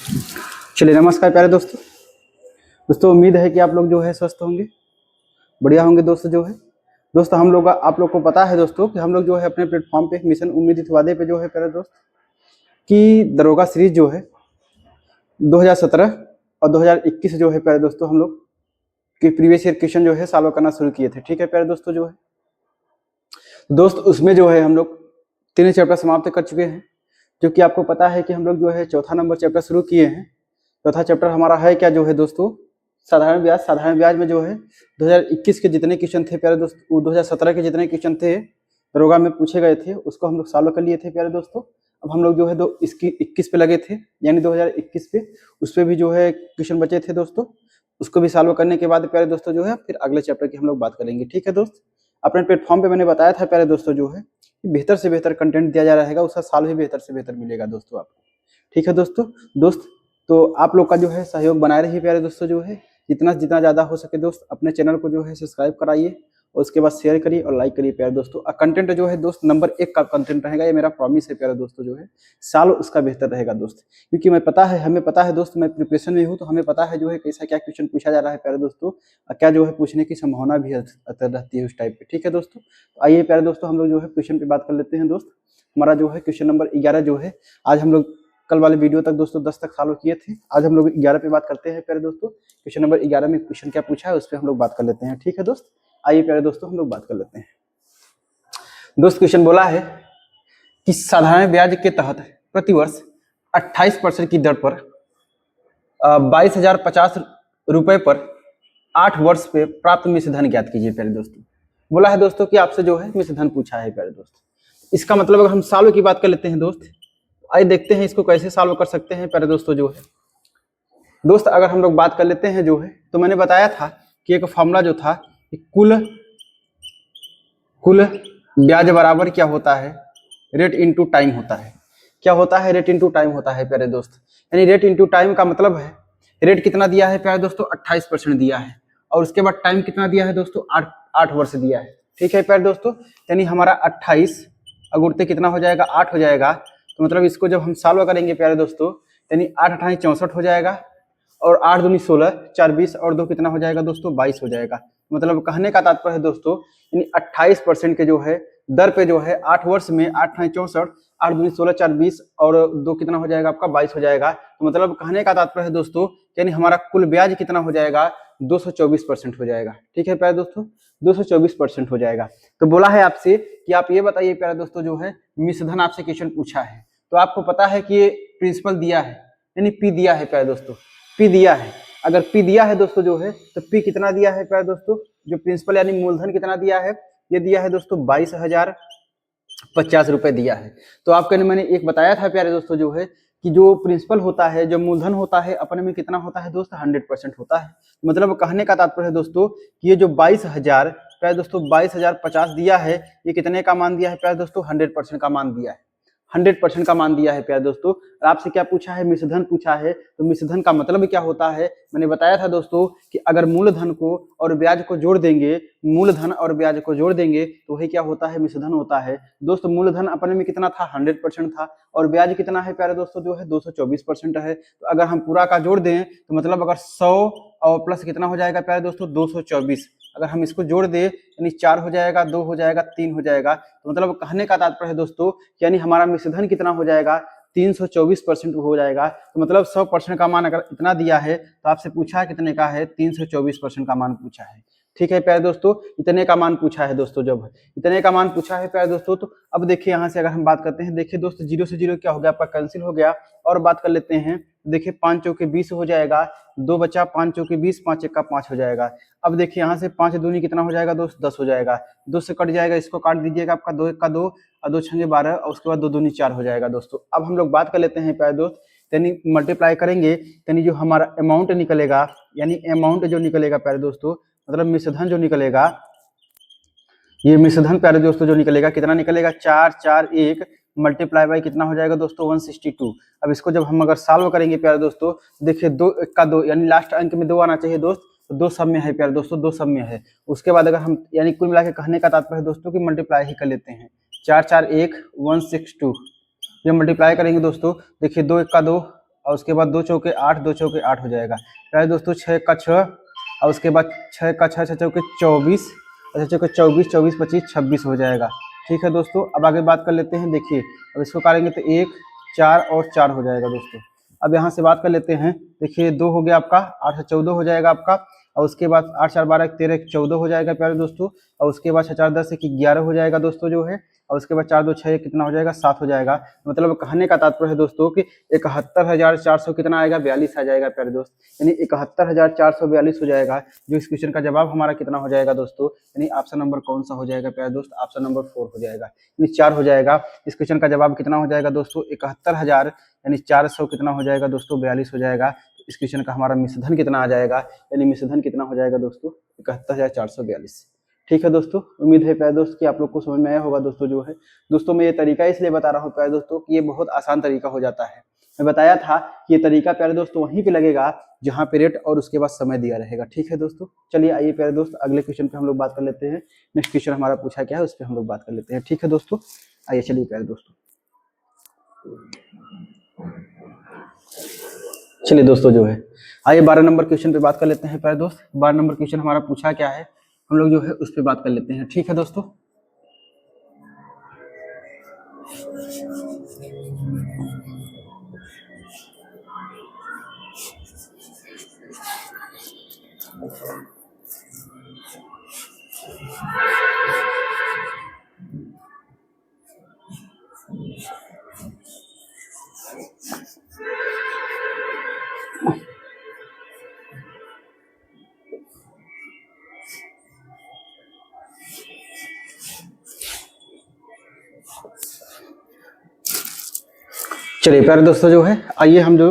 चलिए, नमस्कार प्यारे दोस्तों उम्मीद है कि आप लोग जो है स्वस्थ होंगे, बढ़िया होंगे। दोस्तों हम लोग आप लोग को पता है दोस्तों कि हम लोग जो है अपने प्लेटफॉर्म पे मिशन उम्मीद इस वादे पे जो है प्यारे दोस्त कि दरोगा सीरीज जो है 2017 और 2021 जो है प्यारे दोस्तों हम लोग के प्रीवियस ईयर क्वेश्चन जो है सॉल्व करना शुरू किए थे। ठीक है प्यारे दोस्तों, जो है दोस्त उसमें जो है हम लोग 3 चैप्टर समाप्त कर चुके हैं, जो कि आपको पता है कि हम लोग जो है चौथा नंबर चैप्टर शुरू किए हैं। चौथा चैप्टर हमारा है क्या जो है दोस्तों, साधारण ब्याज में जो है 2021 के जितने क्वेश्चन थे प्यारे दोस्तों, 2017 के जितने क्वेश्चन थे दरोगा में पूछे गए थे उसको हम लोग सॉल्व कर लिए थे प्यारे दोस्तों। अब हम लोग जो है 21 पे लगे थे, यानी 2021 पे उस पर भी जो है क्वेश्चन बचे थे दोस्तों, उसको भी सॉल्व करने के बाद प्यारे दोस्तों जो है फिर अगले चैप्टर की हम लोग बात करेंगे। ठीक है दोस्त, अपने प्लेटफॉर्म पे मैंने बताया था प्यारे दोस्तों जो है बेहतर से बेहतर कंटेंट दिया जा रहेगा, उसका साल भी बेहतर से बेहतर मिलेगा दोस्तों आपको। ठीक है दोस्त तो आप लोग का जो है सहयोग बनाए रहिए प्यारे दोस्तों, जो है जितना ज़्यादा हो सके दोस्त अपने चैनल को जो है सब्सक्राइब कराइए और उसके बाद शेयर करिए और लाइक करिए प्यारे दोस्तों। और कंटेंट जो है दोस्त नंबर 1 का कंटेंट रहेगा, ये मेरा प्रॉमिस है प्यारे दोस्तों, जो है साल उसका बेहतर रहेगा दोस्त, क्योंकि हमें पता है दोस्त, मैं प्रिपरेशन में हूँ तो हमें पता है जो है कैसा क्या क्वेश्चन पूछा जा रहा है प्यारे दोस्तों, और क्या जो है पूछने की संभावना भी रहती है उस टाइप पे। ठीक है दोस्तों, तो आइए प्यारे दोस्तों हम लोग जो है क्वेश्चन पे बात कर लेते हैं दोस्त। हमारा जो है क्वेश्चन नंबर 11 जो है, आज हम लोग कल वाले वीडियो तक दोस्तों 10 तक सॉल्व किए थे, आज हम लोग 11 पे बात करते हैं प्यारे दोस्तों। क्वेश्चन नंबर 11 में क्वेश्चन क्या पूछा है उस पर हम लोग बात कर लेते हैं। ठीक है दोस्त, आइए प्यारे दोस्तों हम लोग बात कर लेते हैं। दोस्त क्वेश्चन बोला है कि साधारण ब्याज के तहत प्रतिवर्ष 28% की दर पर 22,050 रुपए पर 8 वर्ष पे प्राप्त मिश्र धन ज्ञात कीजिए प्यारे दोस्तों। बोला है दोस्तों कि आपसे जो है मिश्र धन पूछा है प्यारे दोस्त। इसका मतलब अगर हम सॉल्व की बात कर लेते हैं दोस्त, आइए देखते हैं इसको कैसे सॉल्व कर सकते हैं प्यारे दोस्तों। जो है दोस्त अगर हम लोग बात कर लेते हैं जो है, तो मैंने बताया था कि एक फॉर्मूला जो था कि कुल ब्याज बराबर क्या होता है, रेट इनटू टाइम होता है। क्या होता है? रेट इनटू टाइम होता है प्यारे दोस्त। यानी रेट इनटू टाइम का मतलब है रेट कितना दिया है प्यारे दोस्तों, 28% दिया है, और उसके बाद टाइम कितना दिया है दोस्तों, 8 वर्ष दिया है। ठीक है प्यारे दोस्तों, यानी हमारा 28 अगुणते कितना हो जाएगा, 8 हो जाएगा। तो मतलब इसको जब हम सॉल्व करेंगे प्यारे दोस्तों, यानी 8 28 64 हो जाएगा, और 8 दूनी 16, 4 20 और 2 कितना हो जाएगा दोस्तों, 22 हो जाएगा। मतलब कहने का तात्पर्य है दोस्तों, यानी 28% के जो है दर पे जो है 8 वर्ष में 8 28 64, 8 दूनी 16, 4 20 और 2 कितना हो जाएगा आपका, 22 हो जाएगा। तो मतलब कहने का तात्पर्य है दोस्तों, यानी हमारा कुल ब्याज कितना हो जाएगा, 224% हो जाएगा। ठीक है प्यारे दोस्तों, 224% हो जाएगा। तो बोला है आपसे कि आप ये बताइए प्यारे दोस्तों, जो है मिश्र धन आपसे क्वेश्चन पूछा है, तो आपको पता है कि ये प्रिंसिपल दिया है, यानी पी दिया है प्यारे दोस्तों, पी दिया है। अगर पी दिया है दोस्तों जो है, तो पी कितना दिया है प्यारे दोस्तों, जो प्रिंसिपल यानी मूलधन कितना दिया है, ये दिया है दोस्तों 22,050 रुपए दिया है। तो आपके मैंने एक बताया था प्यारे दोस्तों जो है कि जो प्रिंसिपल होता है, जो मूलधन होता है अपने में कितना होता है दोस्त, 100% होता है। मतलब कहने का तात्पर्य है दोस्तों कि ये जो 22,000 प्यारे दोस्तों 22,050 दिया है, ये कितने का मान दिया है प्यारे दोस्तों, 100% का मान दिया है, 100% का मान दिया है प्यारे दोस्तों। और आपसे क्या पूछा है, मिश्रधन पूछा है। तो मिश्रधन का मतलब क्या होता है, मैंने बताया था दोस्तों कि अगर मूलधन को और ब्याज को जोड़ देंगे, मूलधन और ब्याज को जोड़ देंगे तो वही क्या होता है, मिश्रधन होता है दोस्त। मूलधन अपने में कितना था, 100% था, और ब्याज कितना है प्यारे दोस्तों, जो है 224% है। तो अगर हम पूरा का जोड़ दें तो मतलब अगर 100 और प्लस कितना हो जाएगा प्यारे दोस्तों, 224, अगर हम इसको जोड़ दे यानी 4 हो जाएगा, 2 हो जाएगा, 3 हो जाएगा। तो मतलब कहने का तात्पर्य है दोस्तों, यानी हमारा मिश्रधन कितना हो जाएगा, 324% हो जाएगा। तो मतलब 100% का मान अगर इतना दिया है तो आपसे पूछा है कितने का है, 324% का मान पूछा है। ठीक है प्यारे दोस्तों, इतने का मान पूछा है दोस्तों, जब इतने का मान पूछा है प्यारे दोस्तों। तो अब देखिए यहाँ से अगर हम बात करते हैं, देखिए दोस्त 0 से 0 क्या हो गया आपका, कैंसिल हो गया। और बात कर लेते हैं, देखिए 5 चौके 20 हो जाएगा, 2 बचा, 5 चौके 20, 5 1 5 हो जाएगा। अब देखिए यहाँ से 5 दूनी कितना हो जाएगा दोस्त, 10 हो जाएगा, 2 से कट जाएगा, इसको काट दीजिएगा आपका 2 1 2 और 2 6 12 और उसके बाद 2 दूनी 4 हो जाएगा दोस्तों। अब हम लोग बात कर लेते हैं प्यारे दोस्त, यानी मल्टीप्लाई करेंगे, यानी जो हमारा अमाउंट निकलेगा, यानी अमाउंट जो निकलेगा प्यारे दोस्तों, मतलब मिश्रधन जो निकलेगा, ये मिश्रधन प्यारे दोस्तों जो निकलेगा कितना निकलेगा, 4 4 1 मल्टीप्लाई बाई कितना हो जाएगा दोस्तों, 162। अब इसको जब हम अगर सॉल्व करेंगे प्यारे दोस्तों, देखिए 2 1 का 2 यानी लास्ट अंक में 2 आना चाहिए दोस्त, तो 2 सब में है प्यारे दोस्तों, 2 सब में है। उसके बाद अगर हम यानी कुल मिला के कहने का तात्पर्य दोस्तों कि मल्टीप्लाई ही कर लेते हैं, 4 4 1 162, जब मल्टीप्लाई करेंगे दोस्तों, देखिए 2 1 का 2 और उसके बाद 2 चौके 8, 2 चौके 8 हो जाएगा। प्यारे दोस्तों 6 का 6 और उसके बाद 6 का 6, 6 चौके 24, 6 चौके 24, 24 25 26 हो जाएगा। ठीक है दोस्तों, अब आगे बात कर लेते हैं। देखिए अब इसको करेंगे तो 1 4 और 4 हो जाएगा दोस्तों। अब यहाँ से बात कर लेते हैं। देखिए 2 हो गया आपका, 8 से 14 हो जाएगा आपका, और उसके बाद 8 4 12 13 14 हो जाएगा प्यारे दोस्तों। और उसके बाद 6 4 10 11 हो जाएगा दोस्तों जो है, और उसके बाद 4 2 6 कितना हो जाएगा, 7 हो जाएगा। मतलब कहने का तात्पर्य है दोस्तों कि 71,400 कितना आएगा, 42 आ जाएगा प्यारे दोस्त। यानी 71,442 हो जाएगा। जो इस क्वेश्चन का जवाब हमारा कितना हो जाएगा दोस्तों, यानी ऑप्शन नंबर कौन सा हो जाएगा प्यारे दोस्त, ऑप्शन नंबर 4 हो जाएगा, यानी 4 हो जाएगा। इस क्वेश्चन का जवाब कितना हो जाएगा दोस्तों, 71,000 यानी 400 कितना हो जाएगा दोस्तों, 42 हो जाएगा। इस क्वेश्चन का हमारा मिश्रधन कितना आ जाएगा, यानी मिश्रधन कितना हो जाएगा दोस्तों, 71,442। ठीक है दोस्तों, उम्मीद है प्यारे दोस्त कि आप लोग को समझ में आया होगा दोस्तों जो है। दोस्तों मैं ये तरीका इसलिए बता रहा हूँ प्यारे दोस्तों कि ये बहुत आसान तरीका हो जाता है। मैं बताया था कि ये तरीका प्यारे दोस्तों वहीं पे लगेगा जहाँ पे रेट और उसके बाद समय दिया रहेगा। ठीक है दोस्तों, चलिए आइए प्यारे दोस्त अगले क्वेश्चन पे हम लोग बात कर लेते हैं। नेक्स्ट क्वेश्चन हमारा पूछा क्या है उस पर हम लोग बात कर लेते हैं। ठीक है दोस्तों, आइए चलिए प्यारे दोस्तों, चलिए दोस्तों जो है आइए 12 नंबर क्वेश्चन पे बात कर लेते हैं प्यारे दोस्त। 12 नंबर क्वेश्चन हमारा पूछा क्या है, हम लोग जो है उस पर बात कर लेते हैं। ठीक है दोस्तों, चलिए प्यारे दोस्तों जो है आइए हम जो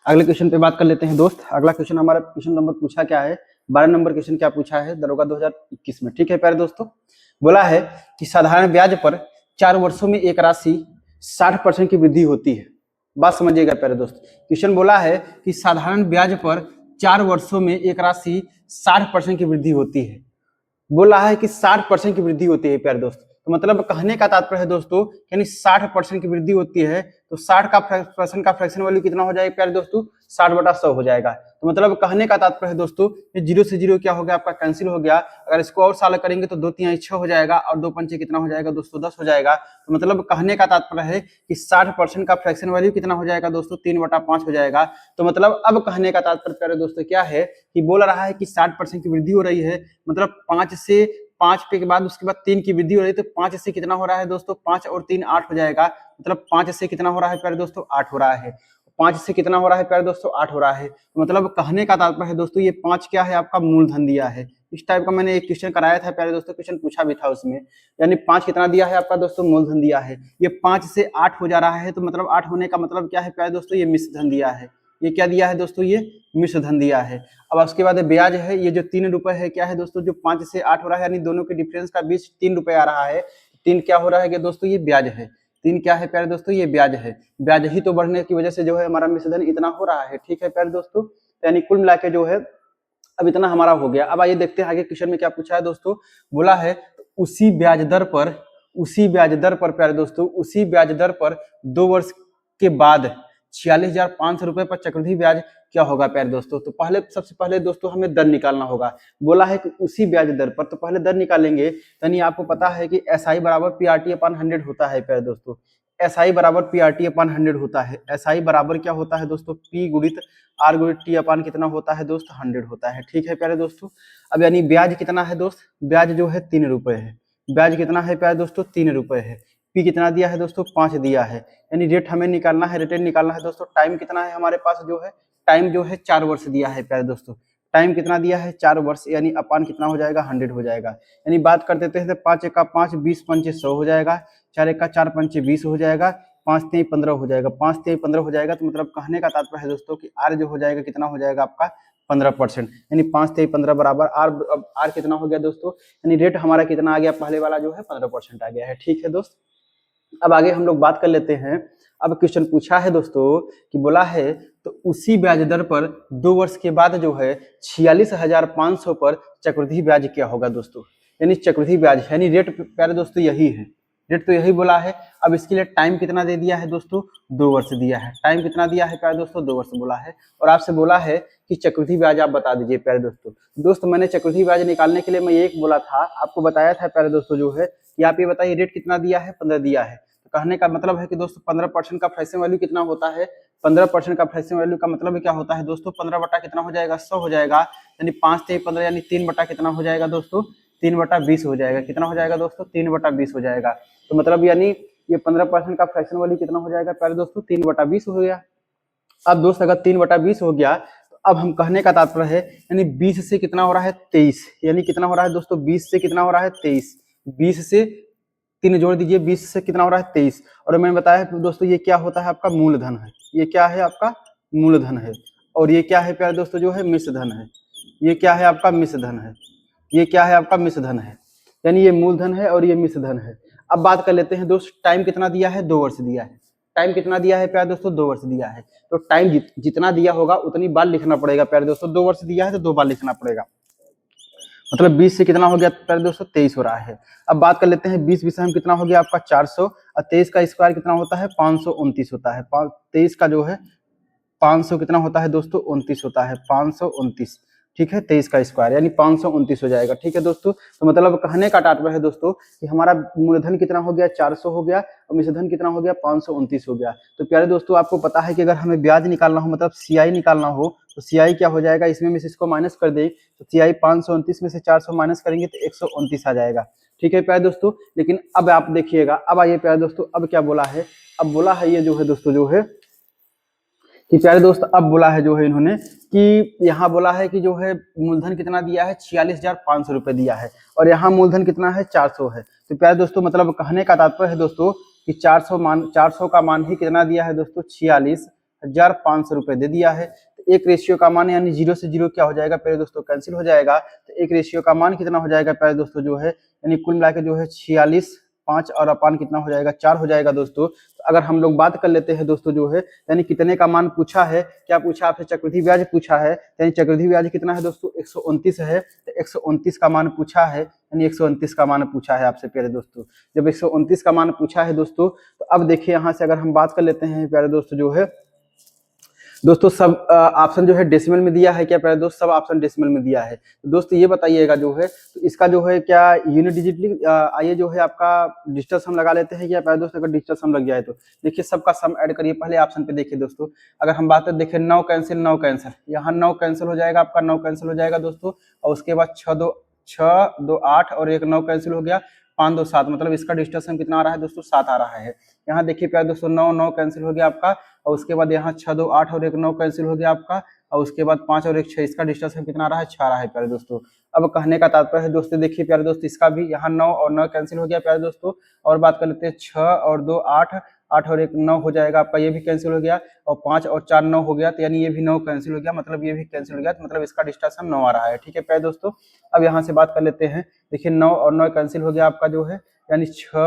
अगले क्वेश्चन पे बात कर लेते हैं दोस्त। अगला क्वेश्चन हमारा क्वेश्चन नंबर पूछा क्या है, 12 नंबर क्वेश्चन क्या पूछा है दरोगा 2021 में। ठीक है प्यारे दोस्तों, बोला है कि साधारण ब्याज पर 4 वर्षों में एक राशि 60% की वृद्धि होती है। बात समझिएगा प्यारे दोस्त, क्वेश्चन बोला है कि साधारण ब्याज पर 4 वर्षों में एक राशि 60% की वृद्धि होती है। बोला है कि 60% की वृद्धि होती है प्यारे दोस्त। तो मतलब कहने का तात्पर्य है दोस्तों, यानी 60% की वृद्धि होती है तो 60 का परसेंट का फ्रैक्शन वैल्यू कितना हो जाएगा प्यारे दोस्तों, 60/100 हो जाएगा। तो मतलब कहने का तात्पर्य है दोस्तों, ये 0 से 0 क्या हो गया आपका, कैंसिल हो गया। अगर इसको और साल करेंगे तो 2 3 6 हो जाएगा और 2 5 कितना हो जाएगा दोस्तों, 10 हो जाएगा। तो मतलब कहने का तात्पर्य है कि 60% का फ्रैक्शन वैल्यू कितना हो जाएगा दोस्तों, 3/5 हो जाएगा। तो मतलब अब कहने का तात्पर्य प्यारे दोस्तों क्या है कि बोल रहा है कि 60% की वृद्धि हो रही है, मतलब 5 पे के बाद उसके बाद 3 की वृद्धि हो रही है। तो 5 से कितना हो रहा है दोस्तों, 5 और 3 8 हो जाएगा। मतलब 5 से कितना हो रहा है प्यारे दोस्तों, 8 हो रहा है। 5 से कितना हो रहा है प्यारे दोस्तों, 8 हो रहा है। तो मतलब कहने का तात्पर्य है दोस्तों, ये 5 क्या है आपका, मूलधन दिया है। इस टाइप का मैंने एक क्वेश्चन कराया था प्यारे दोस्तों, क्वेश्चन पूछा भी था उसमें। यानी 5 कितना दिया है आपका दोस्तों, मूलधन दिया है। ये 5 से 8 हो जा रहा है, तो मतलब 8 होने का मतलब क्या है प्यारे दोस्तों, ये मिश्रधन दिया है। ये क्या दिया है दोस्तों, ये मिश्रधन दिया है। अब उसके बाद ब्याज है, ये जो 3 रुपए है क्या है दोस्तों, जो 5 से 8 हो रहा है, यानी दोनों के डिफरेंस का बीच 3 रुपए आ रहा है। 3 क्या हो रहा है दोस्तों, ये ब्याज है। 3 क्या है प्यारे दोस्तों, ये ब्याज है। ब्याज ही तो बढ़ने की वजह से जो है हमारा मिश्रधन इतना हो रहा है। ठीक है प्यारे दोस्तों, यानी कुल मिला के जो है अब इतना हमारा हो गया। अब आइए देखते हैं आगे क्वेश्चन में क्या पूछा है दोस्तों। बोला है उसी ब्याज दर पर प्यारे दोस्तों, उसी ब्याज दर पर 2 वर्ष के बाद 46,500 रुपए पर चक्रवृद्धि ब्याज क्या होगा प्यारे दोस्तों। तो पहले सबसे पहले दोस्तों हमें दर निकालना होगा। बोला है कि उसी ब्याज दर पर, तो पहले दर निकालेंगे। यानी आपको पता है कि SI बराबर PRT/100 होता है प्यारे दोस्तों। SI बराबर PRT/100 होता है। SI बराबर क्या होता है दोस्तों, P गुणित R गुणित T अपान कितना होता है दोस्त, 100 होता है। ठीक है प्यारे दोस्तों, अब यानी ब्याज कितना है दोस्त, ब्याज जो है 3 रुपए है। ब्याज कितना है प्यारे दोस्तों, 3 रुपए है। P कितना दिया है दोस्तों, 5 दिया है। यानी रेट हमें निकालना है, रिटर्न निकालना है दोस्तों। टाइम कितना है हमारे पास जो है, टाइम जो है 4 वर्ष दिया है प्यारे दोस्तों। टाइम कितना दिया है, 4 वर्ष, यानी अपान कितना हो जाएगा, 100 हो जाएगा। यानी बात कर देते हैं तो 5 1 का 5, 20 पंचे 100 हो जाएगा। 4 1 का 4 पंचे 20 हो जाएगा। 5 3 15 हो जाएगा। 5 3 15 हो जाएगा। तो मतलब कहने का तात्पर्य है दोस्तों कि आर जो हो जाएगा कितना हो जाएगा आपका, 15%। यानी 5 3 15 बराबर आर कितना हो गया दोस्तों, यानी रेट हमारा कितना आ गया, पहले वाला जो है 15% आ गया है। ठीक है दोस्त, अब आगे हम लोग बात कर लेते हैं। अब क्वेश्चन पूछा है दोस्तों कि बोला है तो उसी ब्याज दर पर 2 वर्ष के बाद जो है 46,500 पर चक्रवृद्धि ब्याज क्या होगा दोस्तों। यानी चक्रवृद्धि ब्याज यानी रेट प्यारे दोस्तों यही है। रेट तो यही बोला है। अब इसके लिए टाइम कितना दे दिया है दोस्तों, 2 वर्ष दिया है। टाइम कितना दिया है प्यारे दोस्तों, 2 वर्ष बोला है। और आपसे बोला है कि चक्रवृद्धि ब्याज आप बता दीजिए प्यारे दोस्तों। दोस्तों मैंने चक्रवृद्धि ब्याज निकालने के लिए मैं एक बोला था, आपको बताया था प्यारे दोस्तों जो है कि आप ये बताइए रेट कितना दिया है, 15 दिया है। तो कहने का मतलब है कि दोस्तों 15% का फ्रैक्शन वैल्यू कितना होता है, 15% का फ्रैक्शन वैल्यू का मतलब क्या होता है दोस्तों, 15 बटा कितना हो जाएगा, 100 हो जाएगा। यानी 5 से 15 यानी 3 बटा कितना हो जाएगा दोस्तों, 3 बटा 20 हो जाएगा। कितना हो जाएगा दोस्तों, 3 बटा 20 हो जाएगा। तो मतलब यानी ये 15% का फ्रैक्शन वैल्यू कितना हो जाएगा प्यारे दोस्तों, 3 बटा 20 हो गया। अब दोस्त अगर 3 बटा 20 हो गया तो अब हम कहने का तात्पर्य है यानी 20 से कितना हो रहा है, 23। यानी कितना हो रहा है दोस्तों, 20 से कितना हो रहा है, 23। 20 से 3 जोड़ दीजिए, 20 से कितना हो रहा है, 23। और मैंने बताया दोस्तों ये क्या होता है, आपका मूलधन है। ये क्या है, आपका मूलधन है। और ये क्या है प्यारे दोस्तों जो है, मिश्रधन है। ये क्या है, आपका मिश्रधन है। ये क्या है, आपका मिश्रधन है। यानी ये मूलधन है और ये मिश्रधन है। अब बात कर लेते हैं दोस्त, टाइम कितना दिया है, 2 वर्ष दिया है। टाइम कितना दिया है प्यारे दोस्तों, 2 वर्ष दिया है। तो टाइम जितना दिया होगा उतनी बार लिखना पड़ेगा प्यारे दोस्तों। 2 वर्ष दिया है तो 2 बार लिखना पड़ेगा। मतलब 20 से कितना हो गया प्यारे दोस्तों, 23 हो रहा है। अब बात कर लेते हैं 20 विषम कितना हो गया आपका 400, और 23 का स्क्वायर कितना होता है, 529 होता है। 23 का जो है 500 कितना होता है दोस्तों, 29 होता है, 529। ठीक है, 23 का स्क्वायर यानी 529 हो जाएगा। ठीक है दोस्तों, तो मतलब कहने का तात्पर्य है दोस्तों कि हमारा मूलधन कितना हो गया, 400 हो गया, और मिश्रधन कितना हो गया, 529 हो गया। तो प्यारे दोस्तों आपको पता है कि अगर हमें ब्याज निकालना हो, मतलब सीआई निकालना हो, तो सीआई क्या हो जाएगा, इसमें में से इसको माइनस कर दें तो सीआई 529 में से 400 माइनस करेंगे तो 129 आ जाएगा। ठीक है प्यारे दोस्तों, लेकिन अब आप देखिएगा, अब आइए प्यारे दोस्तों, अब क्या बोला है, अब बोला है ये जो है दोस्तों जो है कि प्यारे दोस्त अब बोला है जो है इन्होंने कि यहाँ बोला है कि जो है मूलधन कितना दिया है, 46,500 रुपए दिया है, और यहाँ मूलधन कितना है, 400 है। तो प्यारे दोस्तों मतलब कहने का तात्पर्य है दोस्तों कि 400 का मान ही कितना दिया है दोस्तों, 46,500 रुपए दे दिया है। तो एक रेशियो का मान यानी 0 से 0 क्या हो जाएगा प्यारे दोस्तों, कैंसिल हो जाएगा। तो एक रेशियो का मान कितना हो जाएगा प्यारे दोस्तों जो है, यानी कुल मिलाकर जो है 46, 5 और अपान कितना हो जाएगा, 4 हो जाएगा दोस्तों। तो अगर हम लोग बात कर लेते हैं दोस्तों जो है, यानी कितने का मान पूछा है, क्या पूछा आपसे, चक्रवृद्धि ब्याज पूछा है। यानी चक्रवृद्धि ब्याज कितना है दोस्तों, 129 है। तो 129 का मान पूछा है, यानी 129 का मान पूछा है आपसे प्यारे दोस्तों। जब 129 का मान पूछा है दोस्तों, तो अब देखिए यहाँ से अगर हम बात कर लेते हैं प्यारे दोस्तों जो है दोस्तों, सब ऑप्शन जो है डेसिमल में दिया है क्या प्यारे दोस्त, सब ऑप्शन डेसिमल में दिया है। तो दोस्तों ये बताइएगा जो है, तो इसका जो है क्या यूनिट डिजिटली आइए जो है आपका डिजिटल सम लगा लेते हैं क्या प्यारे दोस्त। अगर डिजिटल सम लग जाए तो देखिए सबका सम ऐड करिए। पहले ऑप्शन पे देखिए दोस्तों, अगर हम बात करें, देखिए 9 कैंसिल, 9 कैंसिल, यहाँ 9 कैंसिल हो जाएगा, आपका 9 कैंसिल हो जाएगा दोस्तों। और उसके बाद 6 2 8 और एक 9 कैंसिल हो गया, 5 2 7, मतलब इसका डिस्टेंस कितना आ रहा है दोस्तों, 7 आ रहा है। यहाँ देखिए प्यारे दोस्तों 9 9 कैंसिल हो गया आपका, और उसके बाद यहाँ 6 2 8 और एक 9 कैंसिल हो गया आपका, और उसके बाद 5 और एक 6, इसका डिस्टेंस कितना आ रहा है, 6 आ रहा है प्यारे दोस्तों। अब कहने का तात्पर्य है दोस्तों, देखिए प्यारे दोस्त इसका भी यहाँ 9 और 9 कैंसिल हो गया प्यारे दोस्तों। और बात कर लेते हैं 6 और 2 8, 8 और एक 9 हो जाएगा आपका, ये भी कैंसिल हो गया, और 5 और 4 9 हो गया, तो यानी ये भी 9 कैंसिल हो गया, मतलब ये भी कैंसिल हो गया, तो मतलब इसका डिस्टेंस 9 आ रहा है। ठीक है प्यारे दोस्तों, अब यहाँ से बात कर लेते हैं, देखिए 9 और 9 कैंसिल हो गया आपका जो है, यानी 6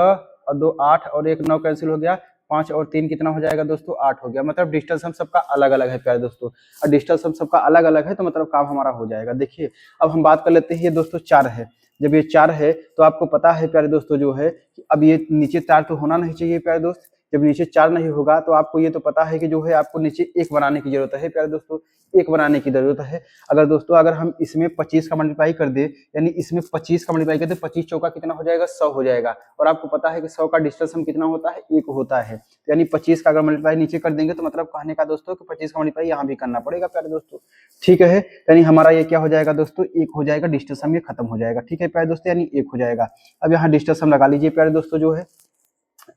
और 2 8 और एक 9 कैंसिल हो गया, 5 और 3 कितना हो जाएगा दोस्तों, 8 हो गया। मतलब डिस्टेंस हम सबका अलग अलग है प्यारे दोस्तों, और डिस्टेंस हम सबका अलग अलग है, तो मतलब काम हमारा हो जाएगा। देखिए अब हम बात कर लेते हैं, ये दोस्तों 4 है। जब ये 4 है तो आपको पता है प्यारे दोस्तों जो है, अब ये नीचे 4 तो होना नहीं चाहिए प्यारे दोस्त। जब नीचे 4 नहीं होगा तो आपको ये तो पता है कि जो है आपको नीचे 1 बनाने की जरूरत है प्यारे दोस्तों, 1 बनाने की जरूरत है। अगर दोस्तों अगर हम इसमें 25 का मल्टीप्लाई कर दे, यानी इसमें 25 का मल्टीप्लाई कर दे, 25 चौका कितना हो जाएगा, 100 हो जाएगा। और आपको पता है कि 100 का डिस्टेंस हम कितना होता है, 1 होता है। यानी 25 का अगर मल्टीप्लाई नीचे कर देंगे तो मतलब कहने का दोस्तों कि 25 का मल्टीप्लाई यहाँ भी करना पड़ेगा प्यारे दोस्तों। ठीक है, यानी हमारा ये क्या हो जाएगा दोस्तों, 1 हो जाएगा, डिस्टेंस ये खत्म हो जाएगा। ठीक है प्यारे दोस्तों, यानी 1 हो जाएगा। अब यहाँ डिस्टेंस लगा लीजिए प्यारे दोस्तों जो है।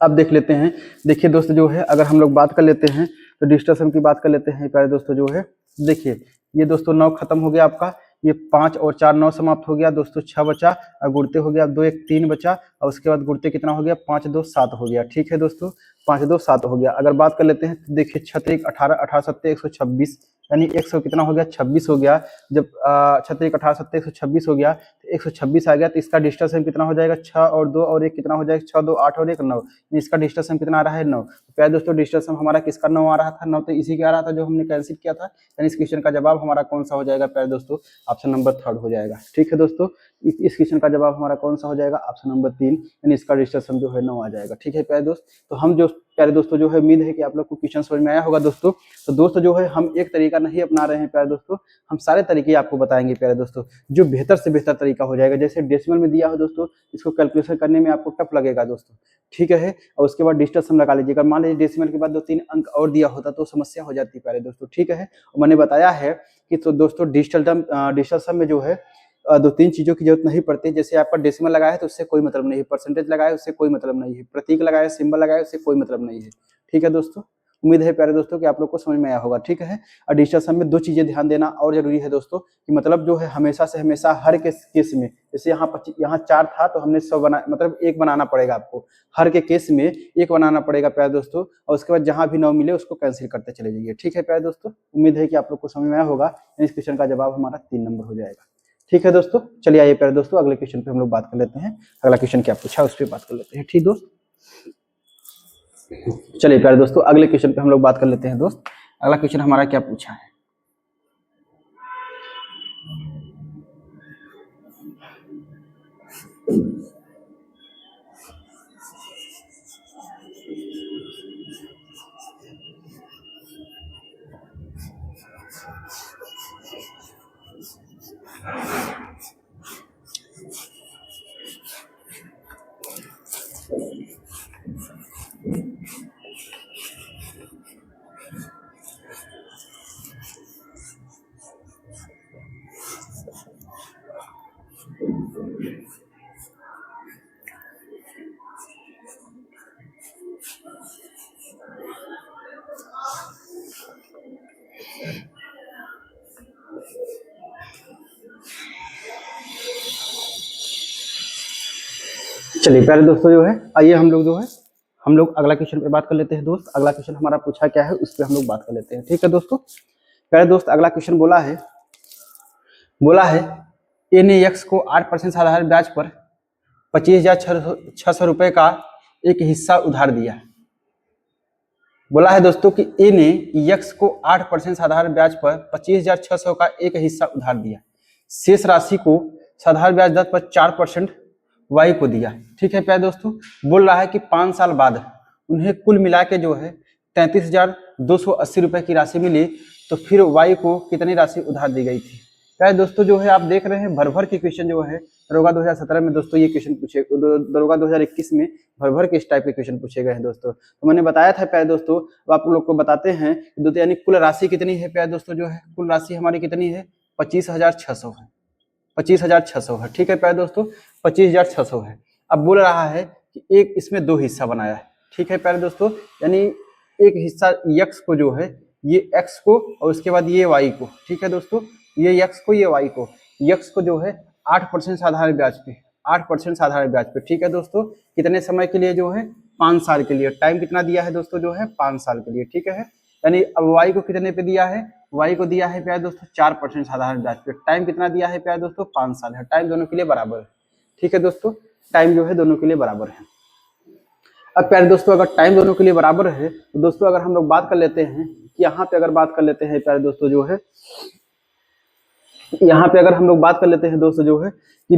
अब देख लेते हैं, देखिए दोस्तों जो है अगर हम लोग बात कर लेते हैं तो डिस्टेंस की बात कर लेते हैं प्यारे दोस्तों जो है। देखिए ये दोस्तों 9 खत्म हो गया आपका, ये 5 और 4 9 समाप्त हो गया दोस्तों, 6 बचा, और गुड़ते हो गया 2 1 3 बचा, और उसके बाद गुड़ते कितना हो गया, 5 2 7 हो गया। ठीक है दोस्तों, 5 2 7 हो गया। अगर बात कर लेते हैं तो देखिए 6 3 18 18 7 126, यानी 100 कितना हो गया 26 हो गया। जब 36 18 70 126 हो गया, तो 126 आ गया, तो इसका डिस्टेंस कितना हो जाएगा 6 और 2 और 1 कितना हो जाएगा 6 2 8 और 1 9। इसका डिस्टेंस कितना आ रहा है 9। प्यारे दोस्तों डिस्टेंस हमारा किसका 9 आ रहा था 9, तो इसी का आ रहा था जो हमने कैंसिल किया था। यानी इस क्वेश्चन का जवाब हमारा कौन सा हो जाएगा प्यारे दोस्तों, ऑप्शन नंबर 3 हो जाएगा। ठीक है दोस्तों, इस क्वेश्चन का जवाब हमारा कौन सा हो जाएगा, ऑप्शन नंबर 3, यानी इसका डिस्टेंस जो है 9 आ जाएगा। ठीक है प्यारे दोस्त, तो हम जो प्यारे दोस्तों जो है उम्मीद है कि आप लोग को क्वेश्चन समझ में आया होगा दोस्तों। तो दोस्तों जो है हम एक तरीका नहीं अपना रहे हैं प्यारे दोस्तों, हम सारे तरीके आपको बताएंगे प्यारे दोस्तों, जो बेहतर से बेहतर तरीका हो जाएगा। जैसे डेसिमल में दिया हो दोस्तों, इसको कैलकुलेशन करने में आपको टफ लगेगा दोस्तों, ठीक है। और उसके बाद डिस्टेंस हम लगा लीजिएगा। मान लीजिए डेसिमल के बाद 2-3 अंक और दिया होता तो समस्या हो जाती प्यारे दोस्तों, ठीक है। और मैंने बताया है कि तो दोस्तों डिजिटल सम में जो है 2-3 चीजों की जरूरत नहीं पड़ती। जैसे आपका डेसिमल लगाया है तो उससे कोई मतलब नहीं है, परसेंटेज लगाया उससे कोई मतलब नहीं है, प्रतीक लगाया सिंबल लगाया उससे कोई मतलब नहीं है। ठीक है दोस्तों, उम्मीद है प्यारे दोस्तों कि आप लोग को समझ में आया होगा। ठीक है, और डिजिटल सम में 2 चीजें ध्यान देना और जरूरी है दोस्तों, कि मतलब जो है हमेशा से हमेशा हर केस में, जैसे यहाँ 4 था तो हमने 100 बना, मतलब 1 बनाना पड़ेगा आपको। हर के केस में 1 बनाना पड़ेगा प्यारे दोस्तों, और उसके बाद जहां भी 9 मिले उसको कैंसिल करते चले जाइए। ठीक है प्यारे दोस्तों, उम्मीद है कि आप लोग को समझ में आया होगा। इस क्वेश्चन का जवाब हमारा 3 नंबर हो जाएगा। ठीक है दोस्तों, चलिए आइए प्यारे दोस्तों अगले क्वेश्चन पे हम लोग बात कर लेते हैं। अगला क्वेश्चन क्या पूछा उस पर बात कर लेते हैं। ठीक दोस्त, चलिए प्यारे दोस्तों अगले क्वेश्चन पे हम लोग बात कर लेते हैं दोस्त। अगला क्वेश्चन हमारा क्या पूछा है, चलिए प्यारे दोस्तों जो है आइए हम लोग अगला क्वेश्चन पे बात कर लेते हैं दोस्त। अगला क्वेश्चन हमारा पूछा क्या है उस पर हम लोग बात कर लेते हैं। ठीक है दोस्तों, प्यारे दोस्त अगला क्वेश्चन बोला है ए ने एक्स को 8% साधारण ब्याज पर 25,600 रुपए का एक हिस्सा उधार दिया। बोला है दोस्तों कि ए ने एक्स को 8% साधारण ब्याज पर 25,600 का एक हिस्सा उधार दिया। शेष राशि को साधारण ब्याज दर पर 4% वाई को दिया। ठीक है प्यारे दोस्तों, बोल रहा है कि 5 साल बाद उन्हें कुल मिला के जो है 33,280 रुपए की राशि मिली, तो फिर वाई को कितनी राशि उधार दी गई थी। प्यारे दोस्तों जो है आप देख रहे हैं भर के क्वेश्चन जो है दरोगा 2017 में दोस्तों ये क्वेश्चन पूछे, दरोगा 2021 में भर के इस टाइप के क्वेश्चन पूछे गए हैं दोस्तों। तो मैंने बताया था प्यारे दोस्तों, अब आप लोग को बताते हैं दोस्तों, यानी कुल राशि कितनी है प्यारे दोस्तों, जो है कुल राशि हमारी कितनी है 25,600 है, 25,600 है। ठीक है प्यारे दोस्तों, 25,600 है। अब बोल रहा है कि एक इसमें 2 हिस्सा बनाया है। ठीक है प्यारे दोस्तों, यानी एक हिस्सा x को जो है ये x को और उसके बाद ये y को। ठीक है दोस्तों, ये x को ये y को, x को जो है 8% साधारण ब्याज पे, 8% साधारण ब्याज पे। ठीक है दोस्तों, कितने समय के लिए जो है 5 साल के लिए। टाइम कितना दिया है दोस्तों, जो है 5 साल के लिए। ठीक है, यानी अब y को कितने पे दिया है, y को दिया है प्यारे दोस्तों 4% साधारण ब्याज पे। टाइम कितना दिया है प्यारे दोस्तों 5 साल है। टाइम दोनों के लिए बराबर है। ठीक है दोस्तों, टाइम जो है दोनों के लिए बराबर है। अब प्यारे दोस्तों अगर टाइम दोनों के लिए बराबर है तो दोस्तों अगर हम लोग बात कर लेते हैं कि यहाँ पे अगर बात कर लेते हैं प्यारे दोस्तों जो है, यहाँ पे अगर हम लोग बात कर लेते हैं दोस्तों जो है कि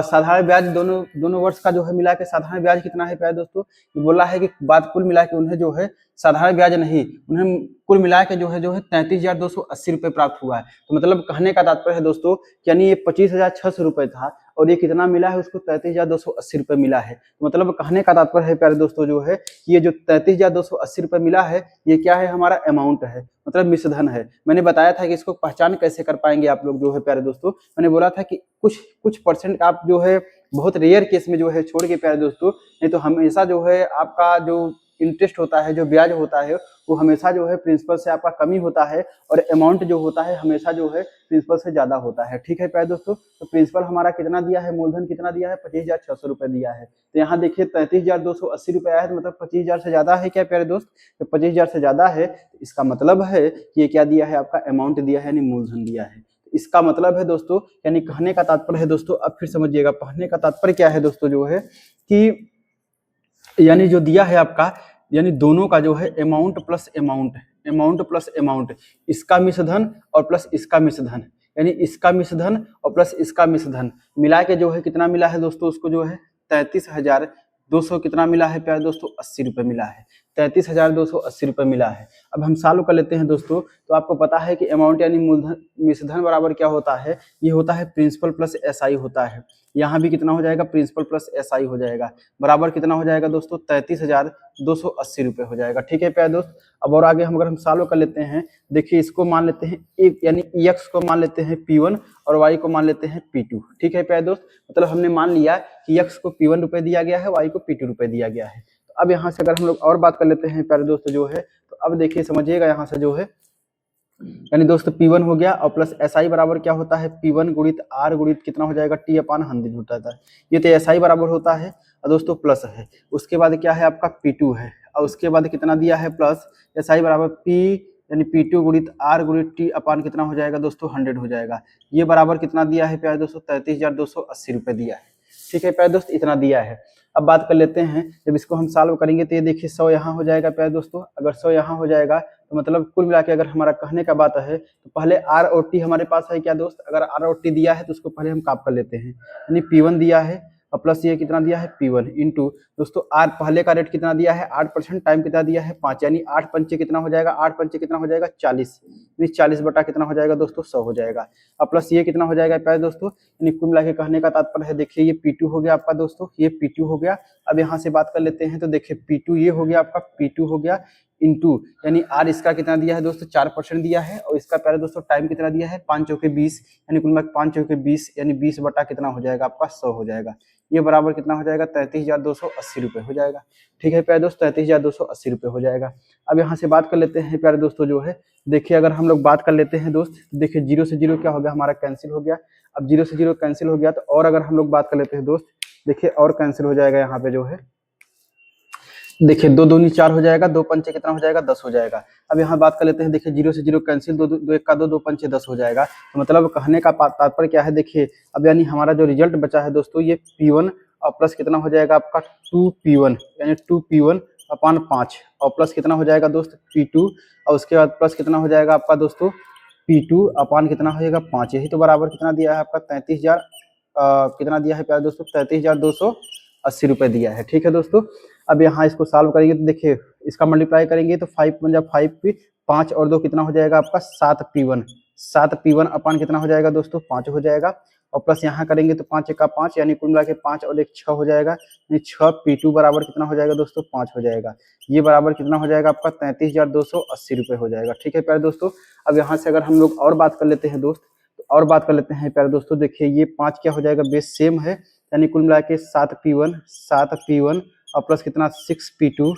साधारण ब्याज दोनों वर्ष का जो है मिला के साधारण ब्याज कितना है प्यारे दोस्तों, बोला है कि बात कुल मिला के उन्हें जो है साधारण ब्याज नहीं, उन्हें कुल मिला के जो है 33,280 रुपए प्राप्त हुआ है। तो मतलब कहने का तात्पर्य है दोस्तों, यानी ये 25,600 रुपए था और ये कितना मिला है उसको 33,280 रुपए मिला है। तो मतलब कहने का तात्पर्य है प्यारे दोस्तों जो है ये जो 33,280 रुपए मिला है ये क्या है, हमारा अमाउंट है, मतलब मिश्रधन है। मैंने बताया था कि इसको पहचान कैसे कर पाएंगे आप लोग जो है प्यारे दोस्तों, मैंने बोला था कि कुछ परसेंट आप जो है बहुत रेयर केस में जो है छोड़ के प्यारे दोस्तों, नहीं तो हमेशा जो है आपका जो इंटरेस्ट होता है, जो ब्याज होता है, वो हमेशा जो है प्रिंसिपल से आपका कमी होता है और अमाउंट जो होता है हमेशा जो है प्रिंसिपल से ज्यादा होता है। ठीक है प्यारे दोस्तों, तो प्रिंसिपल हमारा कितना दिया है, मूलधन कितना दिया है, 25,600 रुपए दिया है। तो यहाँ देखिए 33,280 रुपए आया है, तो मतलब 25,000 से ज्यादा है क्या प्यारे दोस्त, तो 25,000 से ज्यादा है, तो इसका मतलब है कि ये क्या दिया है, आपका अमाउंट दिया है, यानी मूलधन दिया है। इसका मतलब है दोस्तों, यानी कहने का तात्पर्य है दोस्तों, अब फिर समझिएगा, कहने का तात्पर्य क्या है दोस्तों, जो है कि यानी जो दिया है आपका, यानी दोनों का जो है amount plus amount, amount plus amount, इसका मिश्रधन और प्लस इसका मिश्रधन, यानी इसका मिश्रधन और प्लस इसका मिश्रधन मिला के जो है कितना मिला है दोस्तों, उसको जो है 33,200 कितना मिला है प्यारे दोस्तों, 80 रुपए मिला है, 33,280 रुपए मिला है। अब हम सॉल्व कर लेते हैं दोस्तों, तो आपको पता है कि अमाउंट यानी मूलधन मिश्रधन बराबर क्या होता है, ये होता है प्रिंसिपल प्लस एसआई होता है। यहाँ भी कितना हो जाएगा, प्रिंसिपल प्लस एसआई हो जाएगा, बराबर कितना हो जाएगा दोस्तों, 33,280 रुपए हो जाएगा। ठीक है प्यारे दोस्त, अब और आगे हम अगर हम सॉल्व कर लेते हैं, देखिए इसको मान लेते हैं एक, यानी एक्स को मान लेते हैं P1 और वाई को मान लेते हैं P2। ठीक है प्यारे दोस्त, मतलब हमने मान लिया कि एक्स को P1 रुपए दिया गया है, वाई को P2 रुपए दिया गया है। तो अब यहाँ से अगर हम लोग और बात कर लेते हैं प्यारे दोस्त जो है, तो अब देखिए समझिएगा यहाँ से जो है, यानी दोस्तों P1 हो गया और प्लस SI बराबर क्या होता है, P1 गुणित R गुणित कितना हो जाएगा, T/100 होता है। ये तो SI बराबर होता है और दोस्तों प्लस है। उसके बाद क्या है आपका P2 है, और उसके बाद कितना दिया है प्लस SI बराबर P, यानी P2 गुणित R गुणित T/ कितना हो जाएगा दोस्तों, 100 हो जाएगा। ये बराबर कितना दिया है प्यारे दोस्तों, 33,280 रुपए दिया है। ठीक है प्यारे दोस्त, इतना दिया है। अब बात कर लेते हैं, जब इसको हम सॉल्व करेंगे तो ये देखिए 100 यहाँ हो जाएगा प्यारे दोस्तों, अगर 100 यहाँ हो जाएगा तो मतलब कुल मिला के अगर हमारा कहने का बात है, तो पहले आर और टी हमारे पास है क्या दोस्त, अगर आर और टी दिया है तो उसको पहले हम काप कर लेते हैं, यानी P1 दिया है और प्लस ये कितना दिया है P1 इंटू दोस्तों आर, पहले का रेट कितना दिया है 8%, टाइम कितना दिया है 5, यानी 8 पंचे कितना हो जाएगा, 8 पंचे कितना हो जाएगा 40, यानी 40 बटा कितना हो जाएगा दोस्तों 100 हो जाएगा। और प्लस ये कितना हो जाएगा प्यारे दोस्तों, यानी कुल मिला के कहने का तात्पर्य है, देखिए ये P2 हो गया आपका दोस्तों, ये P2 हो गया। अब यहाँ से बात कर लेते हैं, तो देखिए P2 ये हो गया आपका, P2 हो गया इंटू, यानी आर इसका कितना दिया है दोस्तों 4% दिया है, और इसका प्यारे दोस्तों टाइम कितना दिया है 5 चौके 20, यानी कुल मिला 5 चौके 20, यानी 20 बटा कितना हो जाएगा आपका 100 हो जाएगा। ये बराबर कितना हो जाएगा, 33,280 रुपए हो जाएगा। ठीक है प्यारे दोस्त, 33,280 रुपए हो जाएगा। अब यहाँ से बात कर लेते हैं प्यारे दोस्तों जो है, देखिए अगर हम लोग बात कर लेते हैं दोस्त, देखिए 0 से 0 क्या हो गया, हमारा कैंसिल हो गया। अब 0 से 0 कैंसिल हो गया, तो और अगर हम लोग बात कर लेते हैं दोस्त, देखिए और कैंसिल हो जाएगा यहाँ पे जो है, देखिए 2 दूनी 4 हो जाएगा, 2 पंचे कितना हो जाएगा 10 हो जाएगा। अब यहाँ बात कर लेते हैं, देखिए 0 से 0 कैंसिल, 2 1 का 2, 2 पंचे 10 हो जाएगा। तो मतलब कहने का तात्पर्य क्या है, देखिए अब यानी हमारा जो रिजल्ट बचा है दोस्तों, ये P1 और प्लस कितना हो जाएगा आपका 2P1, यानी 2P1/5 और प्लस कितना हो जाएगा दोस्त P2, और उसके बाद प्लस कितना हो जाएगा आपका दोस्तों P2 कितना हो जाएगा 5, यही तो बराबर कितना दिया है आपका 33,000, कितना दिया है प्यारे दोस्तों 33,280 रुपए दिया है। ठीक है दोस्तों, अब यहाँ इसको सॉल्व करेंगे तो देखिए इसका मल्टीप्लाई करेंगे तो 5 5 और 2 कितना हो जाएगा आपका 7P1, 7P1 कितना हो जाएगा दोस्तों 5 हो जाएगा, और प्लस यहाँ करेंगे तो 5 1 का 5, यानी कुल मिला के 5 और 1 6 हो जाएगा, यानी 6P2 बराबर कितना हो जाएगा दोस्तों 5 हो जाएगा। ये बराबर कितना हो जाएगा आपका 33,280 रुपए हो जाएगा। ठीक है प्यारे दोस्तों, अब यहाँ से अगर हम लोग और बात कर लेते हैं दोस्त, तो और बात कर लेते हैं प्यारे दोस्तों, देखिए ये 5 क्या हो जाएगा, बेस सेम है, यानी कुल मिला के 7P1 और प्लस कितना 6P2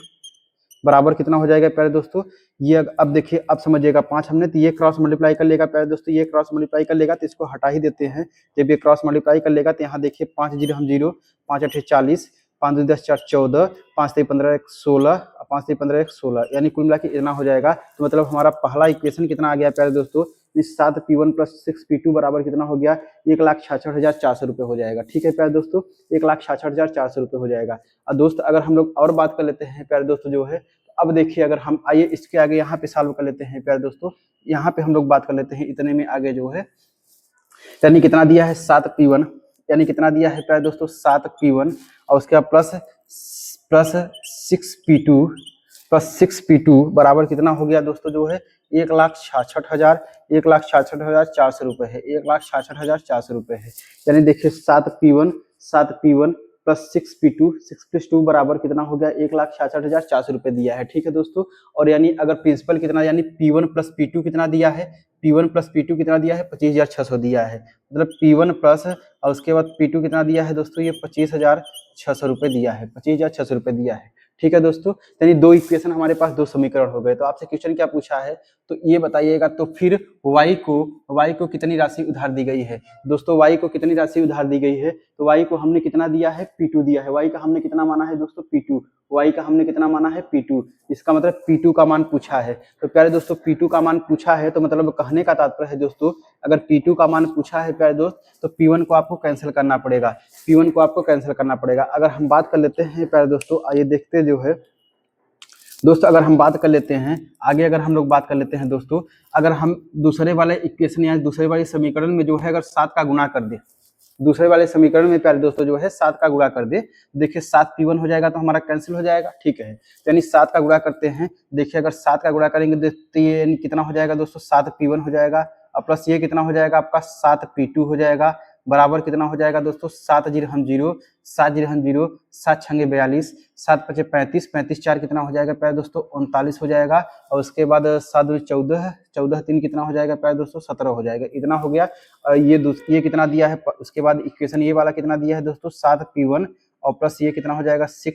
बराबर कितना हो जाएगा प्यारे दोस्तों। ये अब देखिए, अब समझिएगा 5 हमने, तो ये क्रॉस मल्टीप्लाई कर लेगा प्यारे दोस्तों, ये क्रॉस मल्टीप्लाई कर लेगा, तो इसको हटा ही देते हैं। जब ये क्रॉस मल्टीप्लाई कर लेगा तो यहाँ देखिए 5 0 हम 0, 5 8 40, 5 2 10 4 14, 5 3 15 1 16, 5 3 15 1 16, यानी कुल मिला के इतना हो जाएगा। तो मतलब हमारा पहला इक्वेशन कितना आ गया प्यारे दोस्तों, 7P1 प्लस 6P2 बराबर कितना हो गया, 1,66,400 रुपये हो जाएगा। ठीक है प्यारे दोस्तों, 1,66,400 रुपये हो जाएगा। और दोस्त अगर हम लोग और बात कर लेते हैं प्यारे दोस्तों जो है, अब देखिए अगर हम आइए इसके आगे यहाँ पे सॉल्व कर लेते हैं प्यारे दोस्तों, यहाँ पे हम लोग बात कर लेते हैं इतने में आगे जो है, यानी कितना दिया है 7P1, यानी कितना दिया है प्यारे दोस्तों 7P1 और उसके बाद प्लस 6P2 बराबर कितना हो गया दोस्तों जो है 1,66,400 रुपए है, 1,66,400 रुपए है। यानी देखिए 7P1 प्लस 6 + 2 बराबर कितना हो गया 1,66,400 रुपए दिया है। ठीक है दोस्तों, और यानी अगर प्रिंसिपल कितना, यानी P1 + P2 कितना दिया है, P1 + P2 कितना दिया है 25,600 दिया है, मतलब P1 प्लस और उसके बाद P2 कितना दिया है दोस्तों, ये 25,600 रुपए दिया है, 25,600 रुपए दिया है। ठीक है दोस्तों, यानी दो इक्वेशन हमारे पास, दो समीकरण हो गए। तो आपसे क्वेश्चन क्या पूछा है, तो ये बताइएगा तो फिर y को कितनी राशि उधार दी गई है। दोस्तों y को कितनी राशि उधार दी गई है, तो y को हमने कितना दिया है, P2 दिया है। y का हमने कितना माना है दोस्तों, P2। y का हमने कितना माना है, P2। इसका मतलब P2 का मान पूछा है। तो प्यारे दोस्तों P2 का मान पूछा है, तो मतलब कहने का तात्पर्य है दोस्तों, अगर P2 का मान पूछा है प्यारे दोस्त, तो P1 को आपको कैंसिल करना पड़ेगा। P1 को आपको कैंसिल करना पड़ेगा। अगर हम बात कर लेते हैं प्यारे दोस्तों, आइए देखते जो है दोस्तों, अगर हम बात कर लेते हैं आगे, अगर हम लोग बात कर लेते हैं दोस्तों, अगर हम दूसरे वाले इक्वेशन या दूसरे वाले समीकरण में जो है अगर 7 का गुणा कर दे, दूसरे वाले समीकरण में प्यारे दोस्तों जो है 7 का गुणा कर दे, देखिए 7 P1 हो जाएगा तो हमारा कैंसिल हो जाएगा, ठीक है। यानी 7 का गुणा करते हैं, देखिए अगर 7 का गुणा करेंगे तो ये कितना हो जाएगा दोस्तों, 7 P1 हो जाएगा, और प्लस ये कितना हो जाएगा आपका 7 P2 हो जाएगा, बराबर कितना हो जाएगा दोस्तों, 7 0 0 7 0 0 7 6 42 7 5 35 35 4 कितना हो जाएगा प्यारे दोस्तों, 39 हो जाएगा। और उसके बाद 7 2 14 14 3 कितना हो जाएगा प्यारे दोस्तों, 17 हो जाएगा। इतना हो गया। ये कितना दिया है, उसके बाद इक्वेशन ये वाला कितना दिया है दोस्तों, 7 P1 और प्लस ये कितना हो जाएगा 6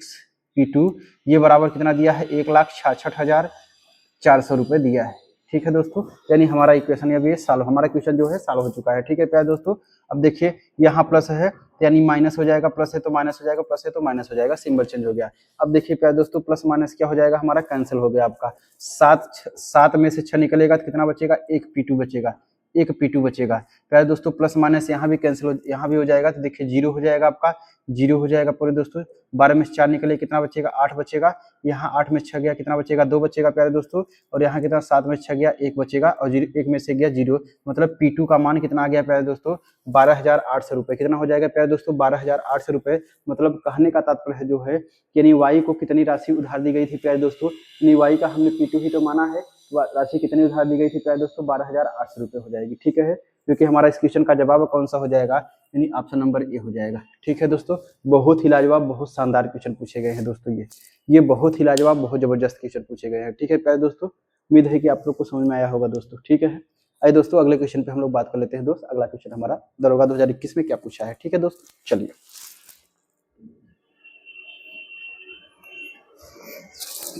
P2, ये बराबर कितना दिया है, 1,66,400 रुपये दिया है, ठीक है दोस्तों। यानी हमारा इक्वेशन अब ये सॉल्व, हमारा क्वेश्चन जो है सॉल्व हो चुका है, ठीक है प्यारे दोस्तों। अब देखिए यहाँ प्लस है यानी माइनस हो जाएगा, प्लस है तो माइनस हो जाएगा, प्लस है तो माइनस हो जाएगा, सिंबल चेंज हो गया। अब देखिए प्यारे दोस्तों प्लस माइनस क्या हो जाएगा, हमारा कैंसिल हो गया आपका। 7 में से 6 निकलेगा तो कितना बचेगा, एक P2 बचेगा, एक P2 बचेगा। प्यारे दोस्तों प्लस माइनस यहाँ भी कैंसिल हो, यहाँ भी हो जाएगा, तो देखिए 0 हो जाएगा आपका, 0 हो जाएगा पूरे दोस्तों। 12 में से 4 निकले कितना बचेगा, 8 बचेगा। यहाँ 8 में 6 गया कितना बचेगा, 2 बचेगा प्यारे दोस्तों। और यहाँ कितना 7 में 6 गया 1 बचेगा, और 1 में से गया 0, मतलब P2 का मान कितना आ गया प्यारे दोस्तों, 12,800 रुपये। कितना हो जाएगा प्यारे दोस्तों, 12,800 रुपये। मतलब कहने का तात्पर्य है जो है, यानी y को कितनी राशि उधार दी गई थी प्यारे दोस्तों, यानी y का हमने P2 ही तो माना है, राशि कितनी उधार दी गई थी प्यारे दोस्तों, 12,800 रुपये हो जाएगी, ठीक है। क्योंकि हमारा इस क्वेश्चन का जवाब कौन सा हो जाएगा, यानी ऑप्शन नंबर ए हो जाएगा, ठीक है दोस्तों। बहुत ही लाजवाब, बहुत शानदार क्वेश्चन पूछे गए हैं दोस्तों, ये बहुत ही लाजवाब, बहुत जबरदस्त क्वेश्चन पूछे गए हैं, ठीक है प्यारे दोस्तों। उम्मीद है कि आप लोग को समझ में आया होगा दोस्तों, ठीक है। आइए दोस्तों अगले क्वेश्चन पे हम लोग बात कर लेते हैं दोस्त। अगला क्वेश्चन हमारा दरोगा 2021 में क्या पूछा है, ठीक है दोस्त।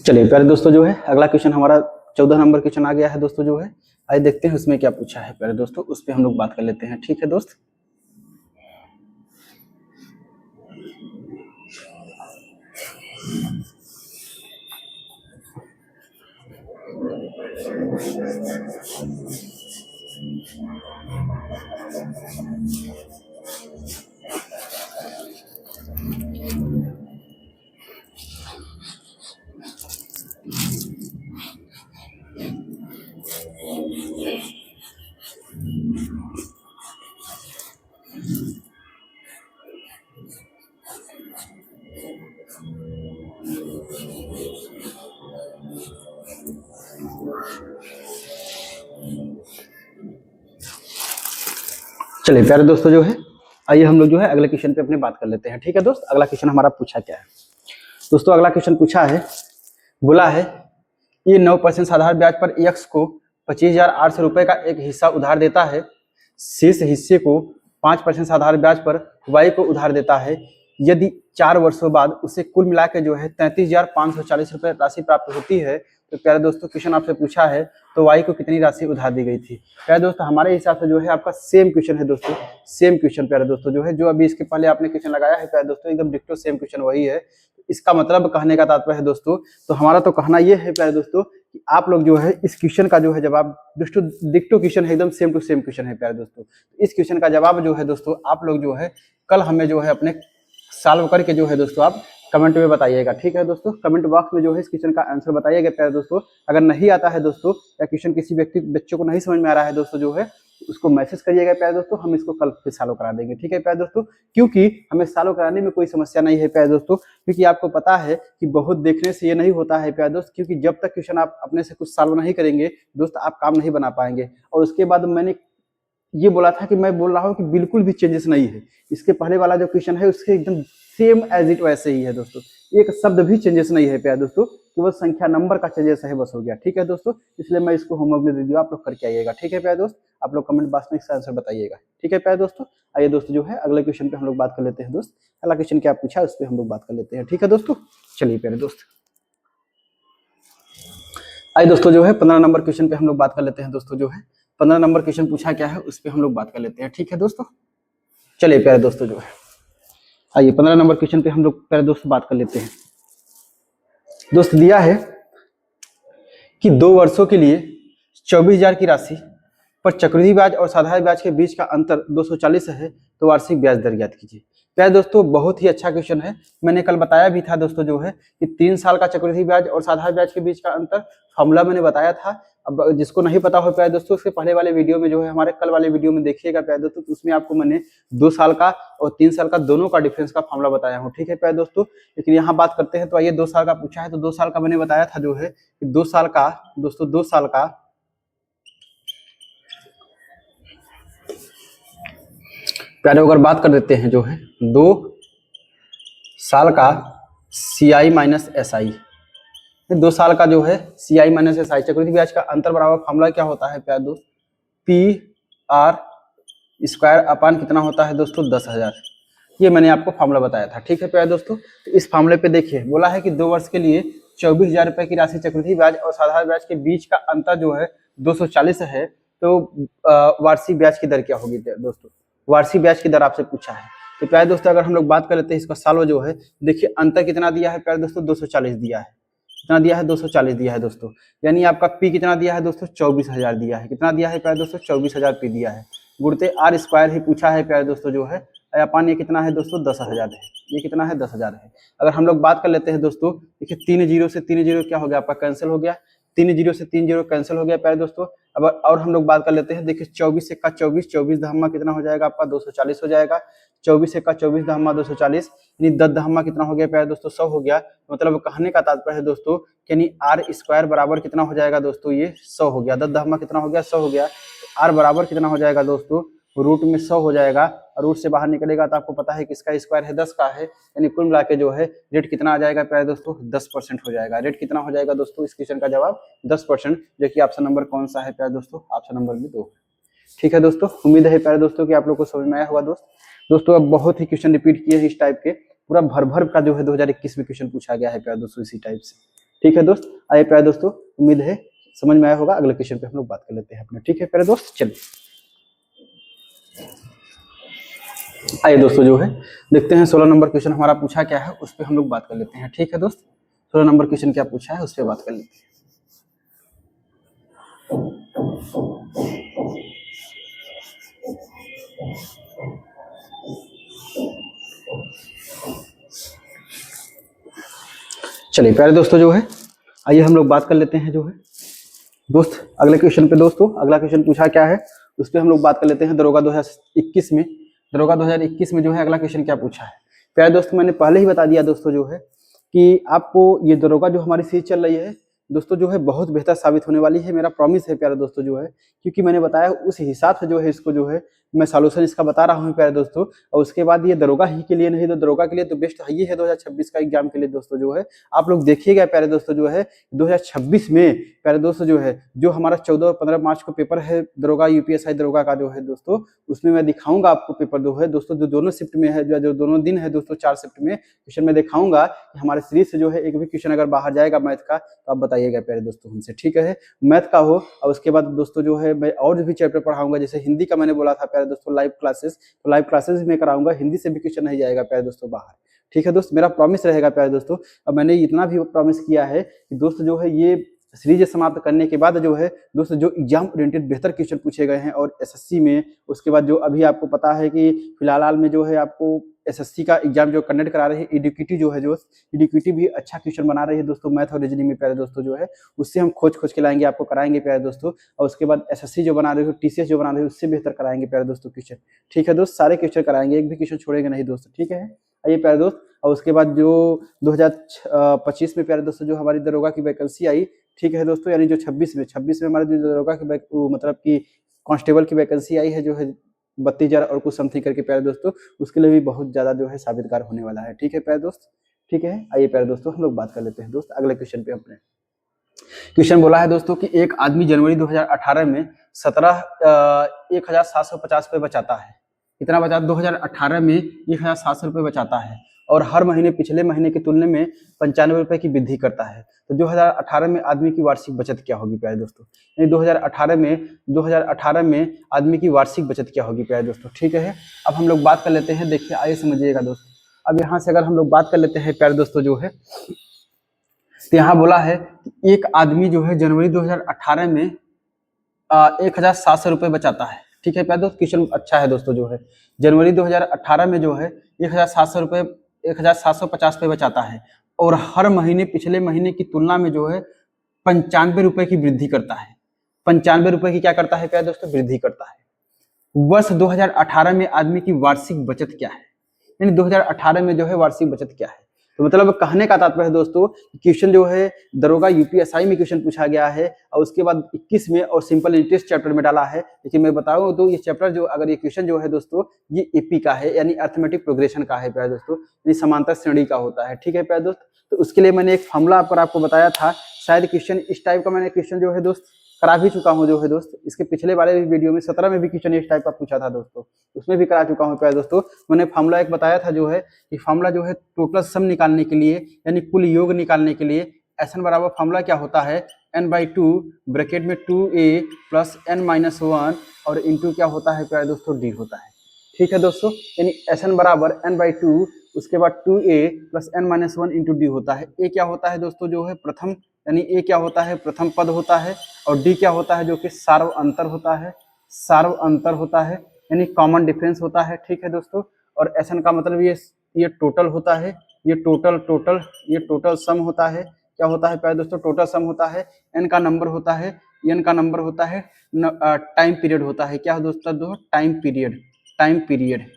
चलिए प्यारे दोस्तों जो है अगला क्वेश्चन हमारा 14 नंबर क्वेश्चन आ गया है दोस्तों जो है। आइए देखते हैं उसमें क्या पूछा है प्यारे दोस्तों, उस पर हम लोग बात कर लेते हैं, ठीक है दोस्त। चलिए प्यारे दोस्तों जो है, आइए हम लोग जो है अगले क्वेश्चन पे अपने बात कर लेते हैं, ठीक है दोस्त। अगला क्वेश्चन हमारा पूछा क्या है दोस्तों, अगला क्वेश्चन पूछा है, बोला है ये 9% साधारण ब्याज पर x को 25,800 रुपए का एक हिस्सा उधार देता है, शेष हिस्से को 5% साधारण ब्याज पर y को उधार देता है। यदि 4 वर्षों बाद उसे कुल मिलाकर जो है 33,540 रुपए राशि प्राप्त होती है, तो प्यारे दोस्तों क्वेश्चन आपसे पूछा है तो y को कितनी राशि उधार दी गई थी। प्यारे दोस्तों हमारे हिसाब से जो है आपका सेम क्वेश्चन है दोस्तों, सेम क्वेश्चन प्यारे दोस्तों जो है, जो अभी इसके पहले आपने क्वेश्चन लगाया है प्यारे दोस्तों, एकदम डिक्टो सेम क्वेश्चन वही है। इसका मतलब कहने का तात्पर्य है दोस्तों, तो हमारा तो कहना ये है प्यारे दोस्तों कि आप लोग जो है इस क्वेश्चन का जो है जवाब डिक्टो क्वेश्चन है, एकदम सेम टू सेम क्वेश्चन है प्यारे दोस्तों। इस क्वेश्चन का जवाब जो है दोस्तों आप लोग जो है कल हमें जो है अपने सॉल्व करके जो है दोस्तों आप कमेंट में बताइएगा, ठीक है दोस्तों। कमेंट बॉक्स में जो है इस क्वेश्चन का आंसर बताइएगा प्यारे दोस्तों। अगर नहीं आता है दोस्तों, या क्वेश्चन किसी बच्चों को नहीं समझ में आ रहा है दोस्तों जो है, उसको मैसेज करिएगा प्यारे दोस्तों, हम इसको कल फिर सॉल्व करा देंगे, ठीक है प्यारे दोस्तों। क्योंकि हमें सॉल्व कराने में कोई समस्या नहीं है प्यारे दोस्तों, क्योंकि आपको पता है कि बहुत देखने से ये नहीं होता है प्यारे दोस्त, क्योंकि जब तक क्वेश्चन आप अपने से कुछ सॉल्व नहीं करेंगे दोस्त, आप काम नहीं बना पाएंगे। और उसके बाद मैंने ये बोला था कि मैं बोल रहा हूँ कि बिल्कुल भी चेंजेस नहीं है, इसके पहले वाला जो क्वेश्चन है उसके एकदम सेम एज इट वैसे ही है दोस्तों, एक शब्द भी चेंजेस नहीं है प्यारे दोस्तों, केवल संख्या नंबर का चेंजेस है बस हो गया। ठीक है दोस्तों, इसलिए मैं इसको होमवर्क में दे दिया, आप लोग करके आइएगा। ठीक है प्यारे दोस्त, आप लोग कमेंट बॉक्स में इसका आंसर बताइएगा। ठीक है प्यारे दोस्तों, आइए दोस्तों जो है अगले क्वेश्चन पे हम लोग बात कर लेते हैं दोस्त। अगला क्वेश्चन क्या पूछा है उस पर हम लोग बात कर लेते हैं। ठीक है दोस्तों, चलिए प्यारे दोस्त, आइए दोस्तों जो है 15 नंबर क्वेश्चन पे हम लोग बात कर लेते हैं दोस्तों। जो है 15 नंबर क्वेश्चन पूछा क्या है उस पर हम लोग बात कर लेते हैं। ठीक है दोस्तों, चलिए प्यारे दोस्तों जो है आइए 15 नंबर क्वेश्चन पे हम लोग प्यारे दोस्त बात कर लेते हैं। दोस्त दिया है कि 2 वर्षों के लिए 24,000 की राशि पर चक्रवृद्धि ब्याज और साधारण ब्याज के बीच का अंतर 240 है, तो वार्षिक ब्याज दर ज्ञात कीजिए। प्यारे दोस्तों बहुत ही अच्छा क्वेश्चन है, मैंने कल बताया भी था दोस्तों जो है कि 3 साल का चक्रवृद्धि ब्याज और साधारण ब्याज के बीच का अंतर फॉर्मूला मैंने बताया था। अब जिसको नहीं पता हो प्यारे दोस्तों, उसके पहले वाले वीडियो में जो है हमारे कल वाले वीडियो में देखिएगा प्यारे दोस्तों, तो उसमें आपको मैंने 2 साल का और 3 साल का दोनों का डिफरेंस का फॉर्मूला बताया हूँ। ठीक है प्यारे दोस्तों, लेकिन यहाँ बात करते हैं तो आइए 2 साल का पूछा है तो 2 साल का मैंने बताया था जो है कि 2 साल का दोस्तों 2 साल का प्यारे अगर बात कर देते हैं जो है 2 साल का CI माइनस SI, 2 साल का जो है CI माइनस SI चक्रवृद्धि ब्याज का अंतर बराबर फॉर्मूला क्या होता है प्यारे दोस्त, PR स्क्वायर अपान कितना होता है दोस्तों 10,000। ये मैंने आपको फॉर्मूला बताया था। ठीक है प्यारे दोस्तों, तो इस फॉर्मूले पे देखिए बोला है कि 2 वर्ष के लिए 24,000 रुपए की राशि चक्रवृद्धि ब्याज और साधारण ब्याज के बीच का अंतर जो है 240 है, तो वार्षिक ब्याज की दर क्या होगी दोस्तों, वार्षिक ब्याज की दर आपसे पूछा है। तो प्यारे दोस्तों अगर हम लोग बात कर लेते हैं इसका साल्व जो है, देखिए अंतर कितना दिया है प्यारे दोस्तों 240 दिया है, कितना दिया है 240 दिया है दोस्तों, यानी आपका पी कितना दिया है दोस्तों 24,000 दिया है, कितना दिया है प्यारे दोस्तों 24,000 पी दिया है, गुणते R स्क्वायर ही पूछा है प्यारे दोस्तों जो है, अपान ये कितना है दोस्तों 10,000 है, ये कितना है 10,000 है। अगर हम लोग बात कर लेते हैं दोस्तों, देखिए 3 जीरो से 3 जीरो क्या हो गया आपका कैंसिल हो गया, 3 जीरो से 3 जीरो कैंसिल हो गया प्यारे दोस्तों। अब और हम लोग बात कर लेते हैं, देखिए 24 का 24, 24 धम्मा कितना हो जाएगा आपका 240 हो जाएगा, 24 का 24 धम्मा 240, यानी 10 धम्मा कितना हो गया प्यारे दोस्तों 100 हो गया। मतलब कहने का तात्पर्य है दोस्तों यानी R स्क्वायर बराबर कितना हो जाएगा दोस्तों, ये 100 हो गया, 10 धम्मा कितना हो गया 100 हो गया, R बराबर कितना हो जाएगा दोस्तों, रूट में 100 हो जाएगा, और रूट से बाहर निकलेगा तो आपको पता है किसका स्क्वायर है 10 का है, यानी कुल मिला के जो है रेट कितना आ जाएगा प्यारे दोस्तों 10% हो जाएगा। रेट कितना हो जाएगा दोस्तों, इस क्वेश्चन का जवाब 10%, जो कि ऑप्शन नंबर कौन सा है प्यारे दोस्तों, ऑप्शन नंबर भी 2। ठीक है दोस्तों, उम्मीद है प्यारे दोस्तों कि आप लोग को समझ में आया होगा दोस्तों अब बहुत ही क्वेश्चन रिपीट किए हैं इस टाइप के, पूरा भर भर का जो है 2021 में क्वेश्चन पूछा गया है प्यारे दोस्तों इसी टाइप से। ठीक है दोस्त, आइए प्यारे दोस्तों, उम्मीद है समझ में आया होगा। अगले क्वेश्चन पे हम लोग बात कर लेते हैं अपने। ठीक है प्यारे दोस्त, चलिए आइए दोस्तों जो है देखते हैं 16 नंबर क्वेश्चन हमारा पूछा क्या है उस पर हम लोग बात कर लेते हैं। ठीक है दोस्त, 16 नंबर क्वेश्चन क्या पूछा है उस पर बात कर लेते हैं। चलिए प्यारे दोस्तों जो है आइए हम लोग बात कर लेते हैं जो है दोस्त अगले क्वेश्चन पे। दोस्तों अगला क्वेश्चन पूछा क्या है उस पर हम लोग बात कर लेते हैं। दरोगा 2021 में, दरोगा 2021 में जो है अगला क्वेश्चन क्या पूछा है प्यारे दोस्तों, मैंने पहले ही बता दिया दोस्तों जो है कि आपको ये दरोगा जो हमारी सीरीज चल रही है दोस्तों जो है बहुत बेहतर साबित होने वाली है, मेरा प्रॉमिस है प्यारे दोस्तों जो है, क्योंकि मैंने बताया उस हिसाब से जो है इसको जो है मैं सॉल्यूशन इसका बता रहा हूँ प्यारे दोस्तों। और उसके बाद ये दरोगा ही के लिए नहीं तो दरोगा के लिए तो बेस्ट ही है 2026 का एग्जाम के लिए दोस्तों जो है। आप लोग देखिएगा प्यारे दोस्तों जो है 2026 में प्यारे दोस्तों जो है जो हमारा 14 और 15 मार्च को पेपर है दरोगा UPSI दरोगा का जो है दोस्तों, उसमें मैं दिखाऊंगा आपको पेपर जो है दोस्तों, जो दोनों शिफ्ट में है, जो दोनों दिन है दोस्तों 4 शिफ्ट में क्वेश्चन में दिखाऊंगा कि हमारे सीरीज से जो है एक भी क्वेश्चन अगर बाहर जाएगा मैथ का तो आप बताइएगा प्यारे दोस्तों हमसे। ठीक है, मैथ का हो और उसके बाद दोस्तों जो है मैं और भी चैप्टर पढ़ाऊंगा, जैसे हिंदी का मैंने बोला था प्यारे दोस्तों लाइव क्लासेस, तो लाइव क्लासेस भी मैं कराऊंगा, हिंदी से भी क्वेश्चन नहीं जाएगा प्यारे दोस्तों बाहर। ठीक है दोस्त, मेरा प्रॉमिस रहेगा प्यारे दोस्तों। अब मैंने इतना भी प्रॉमिस किया है कि दोस्त जो है ये सीरीज समाप्त करने के बाद जो है दोस्तों जो एग्जाम ओरिएंटेड बेहतर क्वेश्चन पूछे गए हैं और SSC में, उसके बाद जो अभी आपको पता है कि फिलहाल में जो है आपको SSC का एग्जाम जो कंडक्ट करा रहे हैं एडुकेटी जो है, जो एडुकेटी भी अच्छा क्वेश्चन बना रही है दोस्तों मैथ और रीजनिंग में प्यारे दोस्तों जो है, उससे हम खोज के लाएंगे आपको कराएंगे प्यारे दोस्तों। और उसके बाद SSC जो बना रहे हो, TCS जो बना रहे हो, उससे बेहतर कराएंगे प्यारे दोस्तों क्वेश्चन। ठीक है दोस्त, सारे क्वेश्चन कराएंगे, एक भी क्वेश्चन छोड़ेंगे नहीं दोस्तों। ठीक है, आइए प्यारे दोस्त, और उसके बाद जो 2025 में प्यारे दोस्तों जो हमारी दरोगा की वैकेंसी आई, ठीक है दोस्तों, यानी जो 26 में हमारे जो दरोगा की मतलब कि कांस्टेबल की वैकेंसी आई है जो है 32,000 और कुछ समथिंग करके प्यारे दोस्तों, उसके लिए भी बहुत ज्यादा जो है साबितकार होने वाला है। ठीक है प्यारे दोस्त, ठीक है, आइए प्यारे दोस्तों हम लोग बात कर लेते हैं दोस्त अगले क्वेश्चन पे अपने। क्वेश्चन बोला है दोस्तों कि एक आदमी जनवरी 2018 में 17,1750 रुपए बचाता है। कितना बचा? 2018 में 1,700 रुपए बचाता है और हर महीने पिछले महीने की तुलना में 95 रुपए की वृद्धि करता है। तो 2018 में आदमी की वार्षिक बचत क्या होगी प्यारे दोस्तों? यानी 2018 में आदमी की वार्षिक बचत क्या होगी प्यारे दोस्तों? ठीक है, अब हम लोग बात कर लेते हैं। देखिए आइए समझिएगा दोस्तों। अब यहाँ से अगर हम लोग बात कर लेते हैं प्यारे दोस्तों जो है, तो यहाँ बोला है कि एक आदमी जो है जनवरी 2018 में 1,700 रुपए बचाता है। ठीक है प्यारे दोस्त, क्वेश्चन अच्छा है दोस्तों जो है। जनवरी 2018 में जो है 1,700 रुपए 1,750 रुपए बचाता है और हर महीने पिछले महीने की तुलना में जो है 95 रुपए की वृद्धि करता है। 95 रुपए की क्या करता है प्यारे दोस्तों? वृद्धि करता है। वर्ष 2018 में आदमी की वार्षिक बचत क्या है? यानी 2018 में जो है वार्षिक बचत क्या है? तो मतलब कहने का तात्पर्य है दोस्तों, क्वेश्चन जो है दरोगा यूपीएसआई में क्वेश्चन पूछा गया है और उसके बाद 21 में और सिंपल इंटरेस्ट चैप्टर में डाला है। लेकिन मैं बताऊं तो ये चैप्टर जो अगर ये क्वेश्चन जो है दोस्तों ये एपी का है, यानी अर्थमेटिक प्रोग्रेशन का है प्यारे दोस्तों, यानी समांतर श्रेणी का होता है। ठीक है प्यारे दोस्त, तो उसके लिए मैंने एक फॉर्मूला पर आपको बताया था। शायद क्वेश्चन इस टाइप का मैंने क्वेश्चन जो है दोस्त करा भी चुका हूँ जो है दोस्त। इसके पिछले वाले भी वीडियो में 17 में भी क्वेश्चन इस टाइप का पूछा था दोस्तों, उसमें भी करा चुका हूँ प्यारे दोस्तों। मैंने फॉर्मूला एक बताया था जो है कि फॉर्मूला जो है टोटल सम निकालने के लिए, यानी कुल योग निकालने के लिए एन बराबर फॉर्मूला क्या होता है? n/2 ब्रैकेट में 2a प्लस n-1 और इंटू क्या होता है प्यारे दोस्तों? d होता है। ठीक है दोस्तों, यानी Sn बराबर n/2 उसके बाद 2a plus n-1 into D होता है। ए क्या होता है दोस्तों जो है प्रथम, यानी ए क्या होता है? प्रथम पद होता है और डी क्या होता है? जो कि सार्व अंतर होता है। सार्व अंतर होता है यानी कॉमन डिफरेंस होता है। ठीक है दोस्तों, और Sn का मतलब ये टोटल होता है, ये टोटल सम होता है। क्या होता है प्यारे दोस्तों? टोटल सम होता है। n का नंबर होता है, n का नंबर होता है, टाइम पीरियड होता है। क्या दोस्तों? टाइम पीरियड,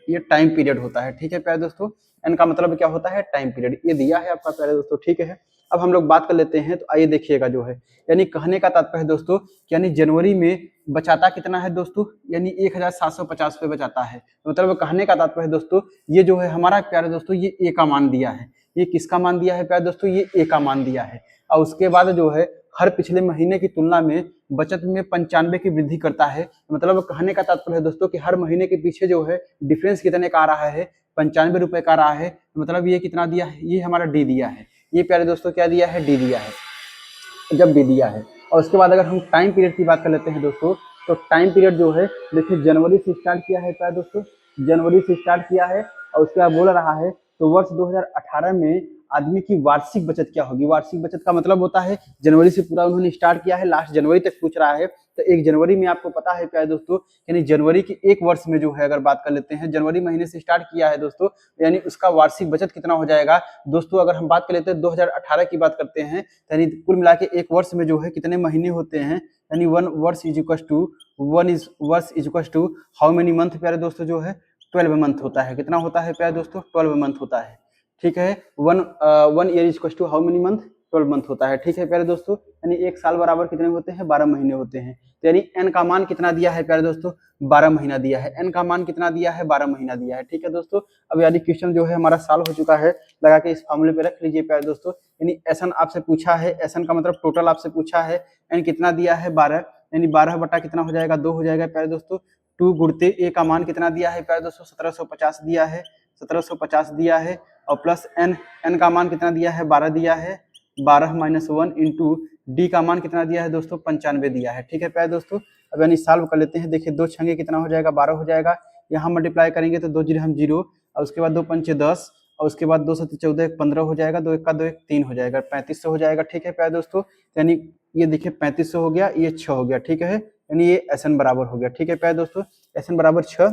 ये टाइम पीरियड होता है। ठीक है प्यारे दोस्तों, n का मतलब क्या होता है? Time period. ये दिया है आपका प्यारे दोस्तों। ठीक है, अब हम लोग बात कर लेते हैं। तो आइए देखिएगा जो है, यानी कहने का तात्पर्य है दोस्तों, यानी जनवरी में बचाता कितना है दोस्तों? यानी 1,750 रुपए बचाता है। मतलब कहने का तात्पर्य है दोस्तों, ये जो है हमारा प्यारे दोस्तों ये ए का मान दिया है। ये किसका मान दिया है प्यारे दोस्तों? ये ए का मान दिया है। और उसके बाद जो है हर पिछले महीने की तुलना में बचत में 95 की वृद्धि करता है। मतलब कहने का तात्पर्य है दोस्तों कि हर महीने के पीछे जो है डिफरेंस कितने का आ रहा है? 95 रुपए का आ रहा है। मतलब ये कितना दिया है? ये हमारा डी दिया है। ये प्यारे दोस्तों क्या दिया है? डी दिया है। जब डी दिया है और उसके बाद अगर हम टाइम पीरियड की बात कर लेते हैं दोस्तों, तो टाइम पीरियड जो है देखिए जनवरी से स्टार्ट किया है प्यारे दोस्तों, जनवरी से स्टार्ट किया है और उसके बाद बोल रहा है तो वर्ष 2018 में आदमी की वार्षिक बचत क्या होगी? वार्षिक बचत का मतलब होता है जनवरी से पूरा उन्होंने स्टार्ट किया है, लास्ट जनवरी तक पूछ रहा है। तो 1 जनवरी में आपको पता है प्यारे दोस्तों, यानी जनवरी के एक वर्ष में जो है अगर बात कर लेते हैं, जनवरी महीने से स्टार्ट किया है दोस्तों, यानी उसका वार्षिक बचत कितना हो जाएगा दोस्तों? अगर हम बात कर लेते हैं 2018 की बात करते हैं, यानी कुल मिला के एक वर्ष में जो है कितने महीने होते हैं? यानी वर्ष is equal to how many month प्यारे दोस्तों? जो है 12 मंथ होता है। कितना होता है प्यारे दोस्तों? 12 मंथ होता है। ठीक है, one year is equal to how many month? 12 month होता है। ठीक है प्यारे दोस्तों, यानी एक साल बराबर कितने होते हैं? 12 महीने होते हैं। तो यानी n का मान कितना दिया है प्यारे दोस्तों? 12 महीना दिया है। n का मान कितना दिया है? 12 महीना दिया है। ठीक है दोस्तों, अब यानी क्वेश्चन जो है हमारा सॉल्व हो चुका है। लगा के इस फॉर्मूले पे रख लीजिए प्यारे दोस्तों। यानी Sn आपसे पूछा है, Sn का मतलब टोटल आपसे पूछा है, n कितना दिया है? 12, यानी 12 बटा कितना हो जाएगा? 2 हो जाएगा प्यारे दोस्तों। 2 गुणते a का मान कितना दिया है प्यारे दोस्तों? 1750 दिया है, 1750 दिया है और प्लस n का मान कितना दिया है? 12 दिया है, 12 - 1 इंटू डी का मान कितना दिया है दोस्तों? 95 दिया है। ठीक है प्यारे दोस्तों, अब यानी सॉल्व कर लेते हैं। देखिए 2 छंगे कितना हो जाएगा? 12 हो जाएगा। यहाँ मल्टीप्लाई करेंगे तो 2 जीरो हम 0 और उसके बाद 2 पंचे 10 और उसके बाद 2 7 14 1 15 हो जाएगा, 2 1 का 2 1 3 हो जाएगा, 3500 हो जाएगा। ठीक है प्यारे दोस्तों, यानी ये देखिए 3500 हो गया, ये 6 हो गया। ठीक है, यानी ये Sn बराबर हो गया। ठीक है प्यारे दोस्तों, Sn बराबर 6,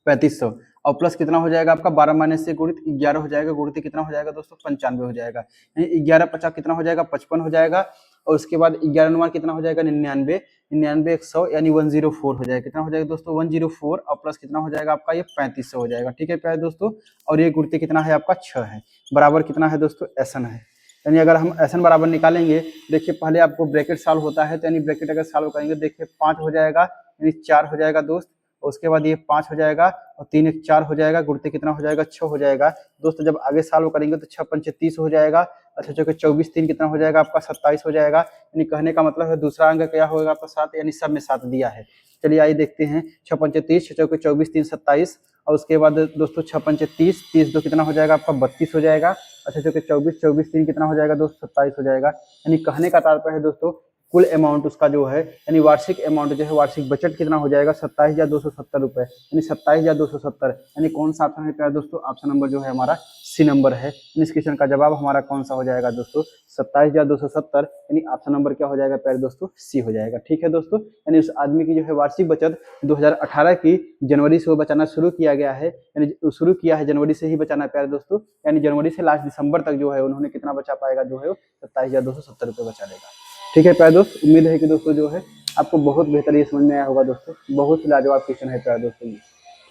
3500 और प्लस कितना हो जाएगा आपका? 12 माइनस से गुणित 11 हो जाएगा, गुणित कितना हो जाएगा दोस्तों? 95 हो जाएगा। यानी 11 50 कितना हो जाएगा? 55 हो जाएगा और उसके बाद 11 9 कितना हो जाएगा? 99, 99 100 यानी 104 हो जाएगा। कितना हो जाएगा दोस्तों? 104 और प्लस कितना हो जाएगा आपका? ये 3500 हो जाएगा। ठीक है प्यारे दोस्तों, और ये गुणित कितना है आपका? 6 है, बराबर कितना है दोस्तों? Sn है। यानी अगर हम Sn बराबर निकालेंगे, देखिए पहले आपको ब्रैकेट सॉल्व होता है, तो यानी ब्रैकेट अगर सॉल्व करेंगे देखिए 5 हो जाएगा, यानी 4 हो जाएगा दोस्त और उसके बाद ये 5 हो जाएगा और 3 1 4 हो जाएगा, गुणते कितना हो जाएगा 6 हो जाएगा। दोस्तों जब आगे सॉल्व करेंगे तो 6 पंचे 30 हो जाएगा, अच्छा चौके 24 3 कितना हो जाएगा आपका 27 हो जाएगा। यानी कहने का मतलब है दूसरा अंक क्या होगा आपका 7, यानी सब में 7 दिया है। चलिए आइए देखते हैं, 6 पंचे 30, 6 चौके 24 3 27, और उसके बाद दोस्तों 6 पंचे 30, 30 2 कितना हो जाएगा आपका 32 हो जाएगा, अच्छा चौके 24 24 3 कितना हो जाएगा दोस्तों 27 हो जाएगा। यानी कहने का तात्पर्य है दोस्तों कुल अमाउंट उसका जो है यानी वार्षिक अमाउंट जो है वार्षिक बचत कितना हो जाएगा 27,270 रुपए, यानी 27,270। यानी कौन सा ऑप्शन है प्यारे दोस्तों, ऑप्शन नंबर जो है हमारा सी नंबर है। इस क्वेश्चन का जवाब हमारा कौन सा हो जाएगा दोस्तों 27,270, यानी ऑप्शन नंबर क्या हो जाएगा प्यारे दोस्तों सी हो जाएगा। ठीक है दोस्तों, यानी उस आदमी की जो है वार्षिक बचत 2018 की जनवरी से वो बचाना शुरू किया गया है, यानी शुरू किया है जनवरी से ही बचाना प्यारे दोस्तों, यानी जनवरी से लास्ट दिसंबर तक जो है उन्होंने कितना बचा पाएगा जो है 27,270 रुपये बचा लेगा। ठीक है प्यारे दोस्त, उम्मीद है कि दोस्तों जो है आपको बहुत बेहतर ये समझ में आया होगा दोस्तों, बहुत ही लाजवाब क्वेश्चन है प्यारे दोस्तों ये।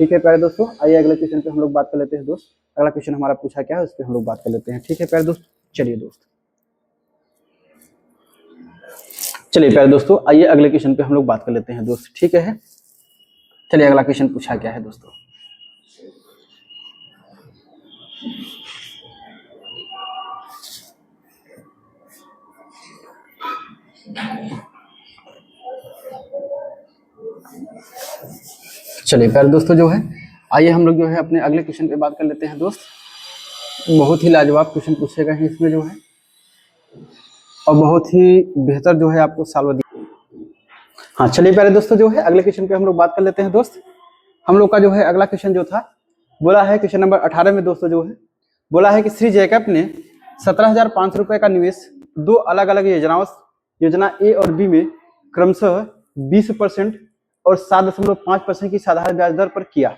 ठीक है प्यारे दोस्तों, आइए अगले क्वेश्चन पे हम लोग बात कर लेते हैं दोस्त। अगला क्वेश्चन हमारा पूछा क्या है उस पर हम लोग बात कर लेते हैं। ठीक है प्यारे दोस्त, चलिए दोस्त, चलिए प्यारे दोस्तों आइए अगले क्वेश्चन पे हम लोग बात कर लेते हैं दोस्त। ठीक है, चलिए अगला क्वेश्चन पूछा क्या है दोस्तों। चलिए प्यारे दोस्तों जो है आइए हम लोग जो है अपने अगले क्वेश्चन पे बात कर लेते हैं दोस्त। बहुत ही लाजवाब क्वेश्चन पूछे गए हैं इसमें जो है, और बहुत ही बेहतर जो है आपको सॉल्व दिया। हाँ चलिए प्यारे दोस्तों जो है अगले क्वेश्चन पे हम लोग बात कर लेते हैं दोस्त। हम लोग का जो है अगला क्वेश्चन जो था बोला है क्वेश्चन नंबर 18 में दोस्तों जो है बोला है कि श्री जैकब ने 17,500 रुपए का निवेश दो अलग अलग योजना ए और बी में क्रमशः 20% और 7.5% की साधारण ब्याज दर पर किया।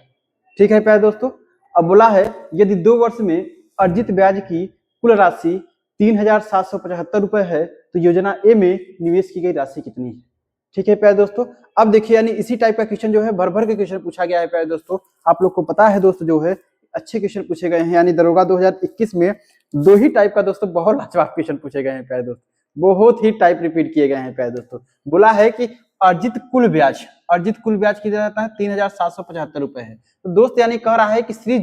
ठीक है प्यारे दोस्तों, अब बोला है यदि 2 वर्ष में अर्जित ब्याज की कुल राशि 3,775 रुपए है तो योजना ए में निवेश की गई राशि कितनी है। ठीक है प्यारे दोस्तों, अब देखिए यानी इसी टाइप का क्वेश्चन जो है भर भर के क्वेश्चन पूछा गया है प्यारे दोस्तों। आप लोग को पता है दोस्तों जो है अच्छे क्वेश्चन पूछे गए हैं, यानी दरोगा 2021 में 2 ही टाइप का दोस्तों बहुत लाजवाब क्वेश्चन पूछे गए हैं प्यारे दोस्तों, बहुत ही टाइप रिपीट किए गए हैं प्यारे दोस्तों। बोला है कि अर्जित कुल ब्याज कितना रहता है 3,775 रुपए है। तो दोस्त यानी कह रहा है कि श्री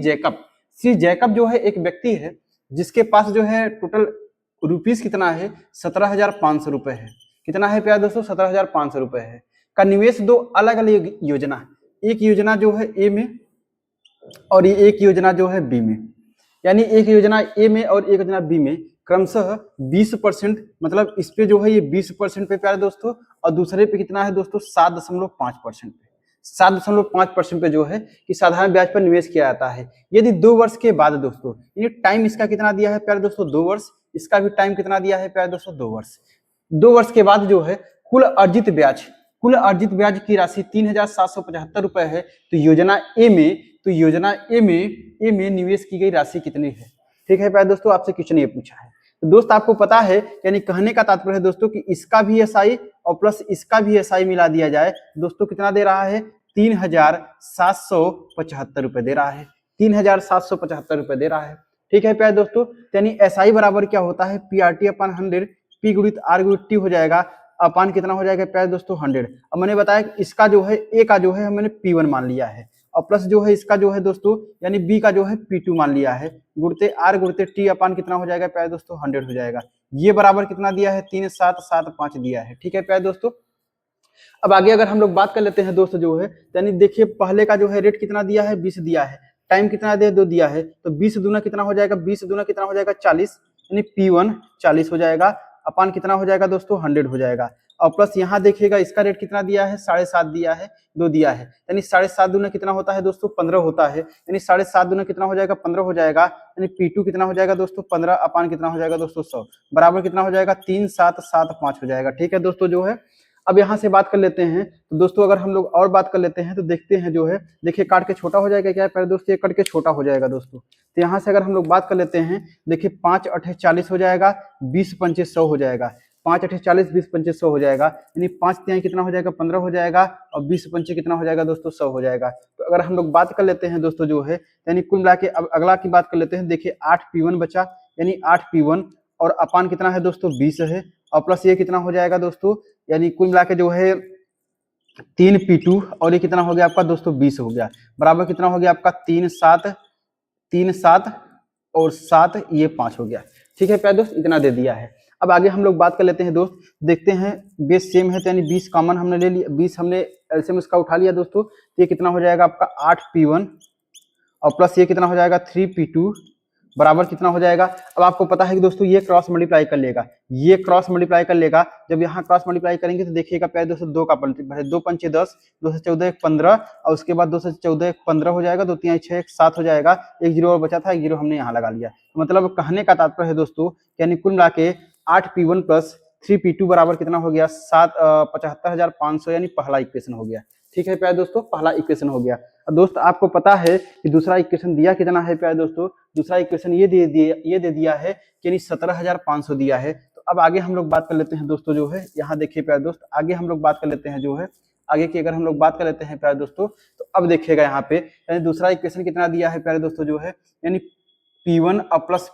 जैकब जो है एक व्यक्ति है जिसके पास जो है टोटल रुपीस कितना है 17,500 रुपए है। कितना है प्यारे दोस्तों 17,500 रुपए है का निवेश दो अलग अलग योजना, एक योजना जो है ए में और ये एक योजना जो है बी में, यानी एक योजना ए में और एक योजना बी में क्रमशः 20%, मतलब इस पे जो है ये 20% पे प्यारे दोस्तों, और दूसरे पे कितना है दोस्तों 7.5% पे 7.5% पे जो है कि साधारण ब्याज पर निवेश किया जाता है। यदि 2 वर्ष के बाद दोस्तों, ये टाइम इसका कितना दिया है प्यारे दोस्तों 2 वर्ष, इसका भी टाइम कितना दिया है प्यारे दोस्तों 2 वर्ष। 2 वर्ष के बाद जो है कुल अर्जित ब्याज की राशि 3,775 रुपए है तो योजना ए में निवेश की गई राशि कितनी है। ठीक है प्यारे दोस्तों, आपसे क्वेश्चन ये पूछा है तो दोस्त आपको पता है, यानी कहने का तात्पर्य है दोस्तों कि इसका भी एसआई और प्लस इसका भी एसआई मिला दिया जाए दोस्तों, कितना दे रहा है 3,775 रुपए दे रहा है, 3,775 रुपए दे रहा है। ठीक है प्यारे दोस्तों, यानी एसआई बराबर क्या होता है पीआरटी अपन 100, पी गुणित आर गुणित टी हो जाएगा, अपान कितना हो जाएगा प्यारे दोस्तों 100। अब मैंने बताया कि इसका जो है ए का जो है हमने P1 मान लिया है, और प्लस जो है इसका जो है दोस्तों यानी बी का जो है P2 मान लिया है, गुणते आर गुणते टी अपान कितना हो जाएगा प्यारे दोस्तों 100 हो जाएगा। ये बराबर कितना दिया है 3,775 दिया है। ठीक है प्यारे दोस्तों, अब आगे अगर हम लोग बात कर लेते हैं दोस्तों जो है, यानी देखिए पहले का जो है रेट कितना दिया है 20 दिया है, टाइम कितना दे 2 दिया है, तो 20 दूना कितना हो जाएगा 20 दूना कितना हो जाएगा 40, यानी P1 40 हो जाएगा, अपान कितना हो जाएगा दोस्तों 100 हो जाएगा। और प्लस यहाँ देखिएगा इसका रेट कितना दिया है 7.5 दिया है, 2 दिया है, यानी 7.5 दूना कितना होता है दोस्तों 15 होता है, यानी 7.5 दूना कितना हो जाएगा 15 हो जाएगा, यानी P2 कितना हो जाएगा दोस्तों 15, अपान कितना हो जाएगा दोस्तों 100, बराबर कितना हो जाएगा 3,775 हो जाएगा। ठीक है दोस्तों जो है, अब यहाँ से बात कर लेते हैं तो दोस्तों अगर हम लोग और बात कर लेते हैं तो देखते हैं जो है, देखिए काट के छोटा हो जाएगा क्या पहले दोस्तों, ये कट के छोटा हो जाएगा दोस्तों। तो यहाँ से अगर हम लोग बात कर लेते हैं, देखिए 5 8 40 हो जाएगा, 20 पंचे 100 हो जाएगा, 5 8 40 20 पंचे 100 हो जाएगा, यानी 5 तिहाई कितना हो जाएगा 15 हो जाएगा, और 20 पंचे कितना हो जाएगा दोस्तों 100 हो जाएगा। तो अगर हम लोग बात कर लेते हैं दोस्तों जो है, यानी कुल मिला के अब अगला की बात कर लेते हैं, देखिए 8 P1 बचा, यानी 8 P1 और अपान कितना है दोस्तों 20 है, और प्लस ये कितना हो जाएगा दोस्तों, यानी कुल मिला के जो है 3P2 और ये कितना हो गया आपका दोस्तों 20 हो गया, बराबर कितना हो गया आपका 3 7 और 7 ये 5 हो गया। ठीक है प्यारे दोस्त, इतना दे दिया है। अब आगे हम लोग बात कर लेते हैं दोस्त, देखते हैं बेस सेम है तो यानी 20 कॉमन हमने ले लिया, 20 हमने एलसीएम इसका उठा लिया दोस्तों, तो ये कितना हो जाएगा आपका 8P1 और प्लस ये कितना हो जाएगा 3P2 बराबर कितना हो जाएगा। अब आपको पता है कि दोस्तों ये क्रॉस मल्टीप्लाई कर लेगा, ये क्रॉस मल्टीप्लाई कर लेगा, जब यहाँ क्रॉस मल्टीप्लाई करेंगे तो देखिएगा प्यारे दोस्तों 2 का मल्टीप्लाई, 2 पंचे 10, 2 से 14 1 15 और उसके बाद 2 से 14 1 15 हो जाएगा, 2 3 6 1 7 हो जाएगा, एक जीरो और बचा था, एक जीरो हमने यहाँ लगा लिया। तो मतलब कहने का तात्पर्य है दोस्तों, यानी कुल मिला के 8P1 प्लस 3P2 बराबर कितना हो गया 75,500, यानी पहला इक्वेशन हो गया। ठीक है प्यारे दोस्तों, पहला इक्वेशन हो गया। अब दोस्त आपको पता है कि दूसरा इक्वेशन दिया कितना है प्यारे दोस्तों, दूसरा इक्वेशन ये दे दिया है कि यानी 17,500 दिया है। तो अब आगे हम लोग बात कर लेते हैं दोस्तों, जो है यहाँ देखिए प्यारे दोस्त, आगे हम लोग बात कर लेते हैं जो है आगे की, अगर हम लोग बात कर लेते हैं प्यारे दोस्तों, तो अब देखिएगा यहाँ पे यानी दूसरा इक्वेशन कितना दिया है प्यारे दोस्तों, जो है यानी P1 प्लस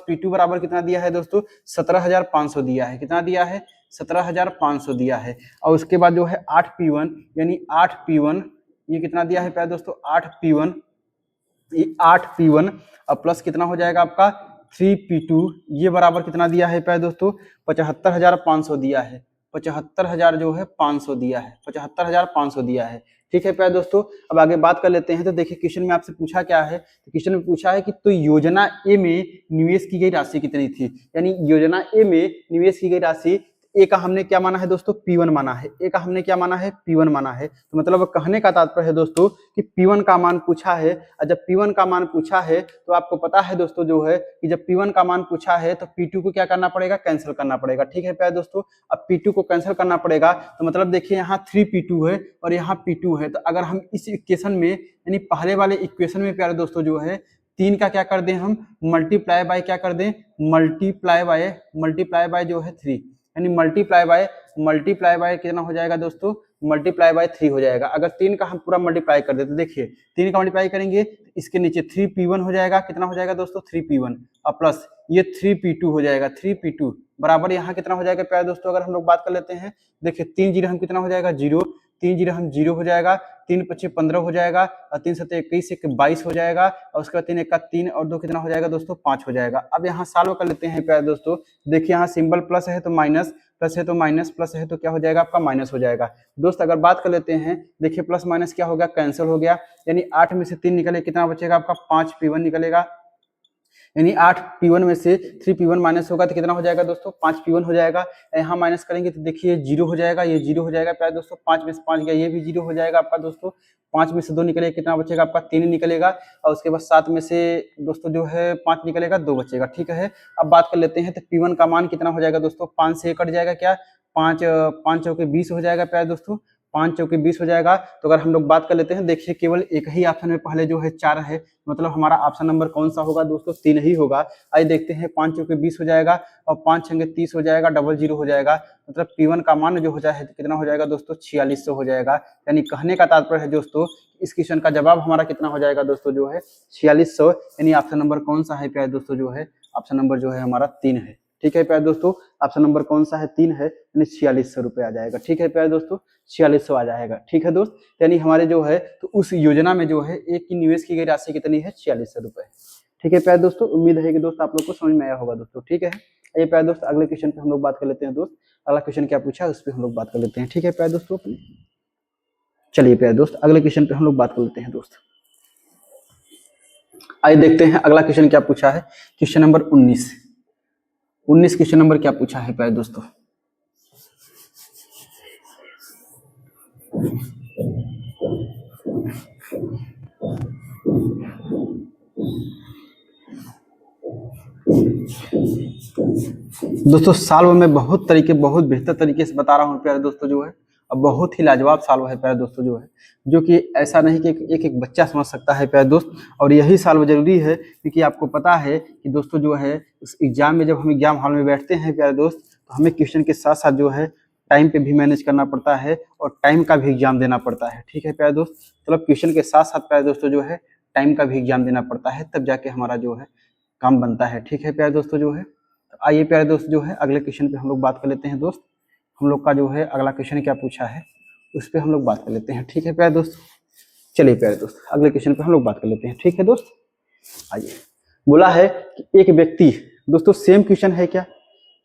P2 बराबर कितना दिया है दोस्तों 17,500 दिया है, कितना दिया है 17,500 दिया है। और उसके बाद जो है 8P1 यानी 8P1 ये कितना दिया है प्यारे दोस्तों 8P1 और प्लस कितना हो जाएगा आपका 3P2 ये बराबर कितना दिया है प्यारे दोस्तों 75,500 दिया है, 75,000 जो है 500 दिया है, 75,500 दिया है। ठीक है प्यारे दोस्तों, अब आगे बात कर लेते हैं। तो देखिए क्वेश्चन में आपसे पूछा क्या है, तो क्वेश्चन में पूछा है कि तो योजना ए में निवेश की गई राशि कितनी थी, यानी योजना ए में निवेश की गई राशि, ए का हमने क्या माना है दोस्तों P1 माना है, ए का हमने क्या माना है P1 माना है। तो मतलब कहने का तात्पर्य है दोस्तों कि P1 का मान पूछा है, और जब P1 का मान पूछा है तो आपको पता है दोस्तों जो है कि जब P1 का मान पूछा है तो P2 को क्या करना पड़ेगा, कैंसिल करना पड़ेगा। ठीक है प्यारे दोस्तों, अब P2 को कैंसिल करना पड़ेगा, तो मतलब देखिए यहाँ 3P2 है और यहाँ P2 है, तो अगर हम इस इक्वेशन में यानी पहले वाले इक्वेशन में प्यारे दोस्तों जो है 3 का क्या कर दें हम मल्टीप्लाई बाय क्या कर दें मल्टीप्लाई बाय जो है 3, यानी मल्टीप्लाई बाय कितना हो जाएगा दोस्तों मल्टीप्लाई बाय 3 हो जाएगा। अगर 3 का हम पूरा मल्टीप्लाई कर देते, देखिए 3 का मल्टीप्लाई करेंगे इसके नीचे 3P1 हो जाएगा, कितना हो जाएगा दोस्तों 3P1 और प्लस ये 3P2 हो जाएगा, 3P2 बराबर यहाँ कितना हो जाएगा प्यारे दोस्तों, अगर हम लोग बात कर लेते हैं, देखिए 3 जीरो हम कितना हो जाएगा 0, 3 जीरो हम 0 हो जाएगा, 3 पच्चे 15 हो जाएगा और 3 सत्ते 21 1 22 हो जाएगा और उसके बाद 3 1 का 3 और 2 कितना हो जाएगा दोस्तों 5 हो जाएगा। अब यहाँ सॉल्व कर लेते हैं प्यारे दोस्तों, देखिए यहाँ सिंबल प्लस है तो माइनस, प्लस है तो माइनस, प्लस है तो क्या हो जाएगा आपका माइनस हो जाएगा। दोस्त अगर बात कर लेते हैं, देखिए प्लस माइनस क्या हो गया कैंसिल हो गया, यानी 8 में से 3 निकले कितना बचेगा आपका 5P1 निकलेगा, यानी 8P1 में से 3P1 माइनस होगा तो कितना हो जाएगा दोस्तों 5P1 हो जाएगा। यहाँ माइनस करेंगे तो देखिए 0 हो जाएगा, ये 0 हो जाएगा प्यारे दोस्तों, 5 में से 5 गया ये भी 0 हो जाएगा आपका दोस्तों, 5 में से 2 निकलेगा कितना बचेगा आपका 3 निकलेगा और उसके बाद 7 में से दोस्तों जो है 5 निकलेगा 2 बचेगा। ठीक है, अब बात कर लेते हैं तो P1 का मान कितना हो जाएगा दोस्तों 5 से कट जाएगा क्या 5 चौके 20 हो जाएगा प्यारे दोस्तों, 5 चौके 20 हो जाएगा। तो अगर हम लोग बात कर लेते हैं, देखिए केवल एक ही ऑप्शन में पहले जो है 4 है, मतलब हमारा ऑप्शन नंबर कौन सा होगा दोस्तों 3 ही होगा। आइए देखते हैं 5 चौके 20 हो जाएगा और 5 छंगे 30 हो जाएगा, डबल 0 हो जाएगा, मतलब P1 का मान जो हो जाए कितना हो जाएगा दोस्तों 4600 हो जाएगा। यानी कहने का तात्पर्य है दोस्तों इस क्वेश्चन का जवाब हमारा कितना हो जाएगा दोस्तों जो है 4600, यानी ऑप्शन नंबर कौन सा है प्यारे दोस्तों जो है ऑप्शन नंबर जो है हमारा 3 है। ठीक है प्यारे दोस्तों, ऑप्शन नंबर कौन सा है 3 है, यानी 4600 रुपये आ जाएगा। ठीक है प्यारे दोस्तों 4600 आ जाएगा। ठीक है दोस्त, यानी हमारे जो है तो उस योजना में जो है एक की निवेश की गई राशि कितनी है 4600 रुपये। ठीक है प्यारे दोस्तों, उम्मीद है कि दोस्त आप लोग को समझ में आया होगा दोस्तों। ठीक है, ये प्यारे दोस्त अगले क्वेश्चन पे हम लोग बात कर लेते हैं दोस्त, अगला क्वेश्चन क्या पूछा है उस पर हम लोग बात कर लेते हैं। ठीक है प्यारे दोस्तों, चलिए प्यारे दोस्त अगले क्वेश्चन पे हम लोग बात कर लेते हैं दोस्त। आइए देखते हैं अगला क्वेश्चन क्या पूछा है, क्वेश्चन नंबर 19 क्वेश्चन नंबर क्या पूछा है प्यारे दोस्तों। दोस्तों साल्व में बहुत बेहतर तरीके से बता रहा हूँ प्यारे दोस्तों जो है, अब बहुत ही लाजवाब साल्व है प्यारे दोस्तों जो है, जो कि ऐसा नहीं कि एक एक बच्चा समझ सकता है प्यारे दोस्त, और यही साल्व जरूरी है क्योंकि आपको पता है कि दोस्तों जो है उस एग्जाम में जब हम एग्जाम हॉल में बैठते हैं प्यारे दोस्त, तो हमें क्वेश्चन के साथ साथ जो है टाइम पे भी मैनेज करना पड़ता है और टाइम का भी एग्जाम देना पड़ता है। ठीक है प्यारे दोस्त, मतलब क्वेश्चन के साथ साथ प्यारे दोस्तों जो है टाइम का भी एग्जाम देना पड़ता है, तब जाके हमारा जो है काम बनता है। ठीक है प्यारे दोस्तों जो है, तो आइए प्यारे दोस्त जो है अगले क्वेश्चन पे हम लोग बात कर लेते हैं दोस्त। हम लोग का जो है अगला क्वेश्चन क्या पूछा है उस पर हम लोग बात कर लेते हैं। ठीक है प्यारे दोस्त, चलिए प्यारे दोस्त अगले क्वेश्चन पे हम लोग बात कर लेते हैं। ठीक है दोस्त, आइए। बोला है कि एक व्यक्ति, दोस्तों सेम क्वेश्चन है क्या,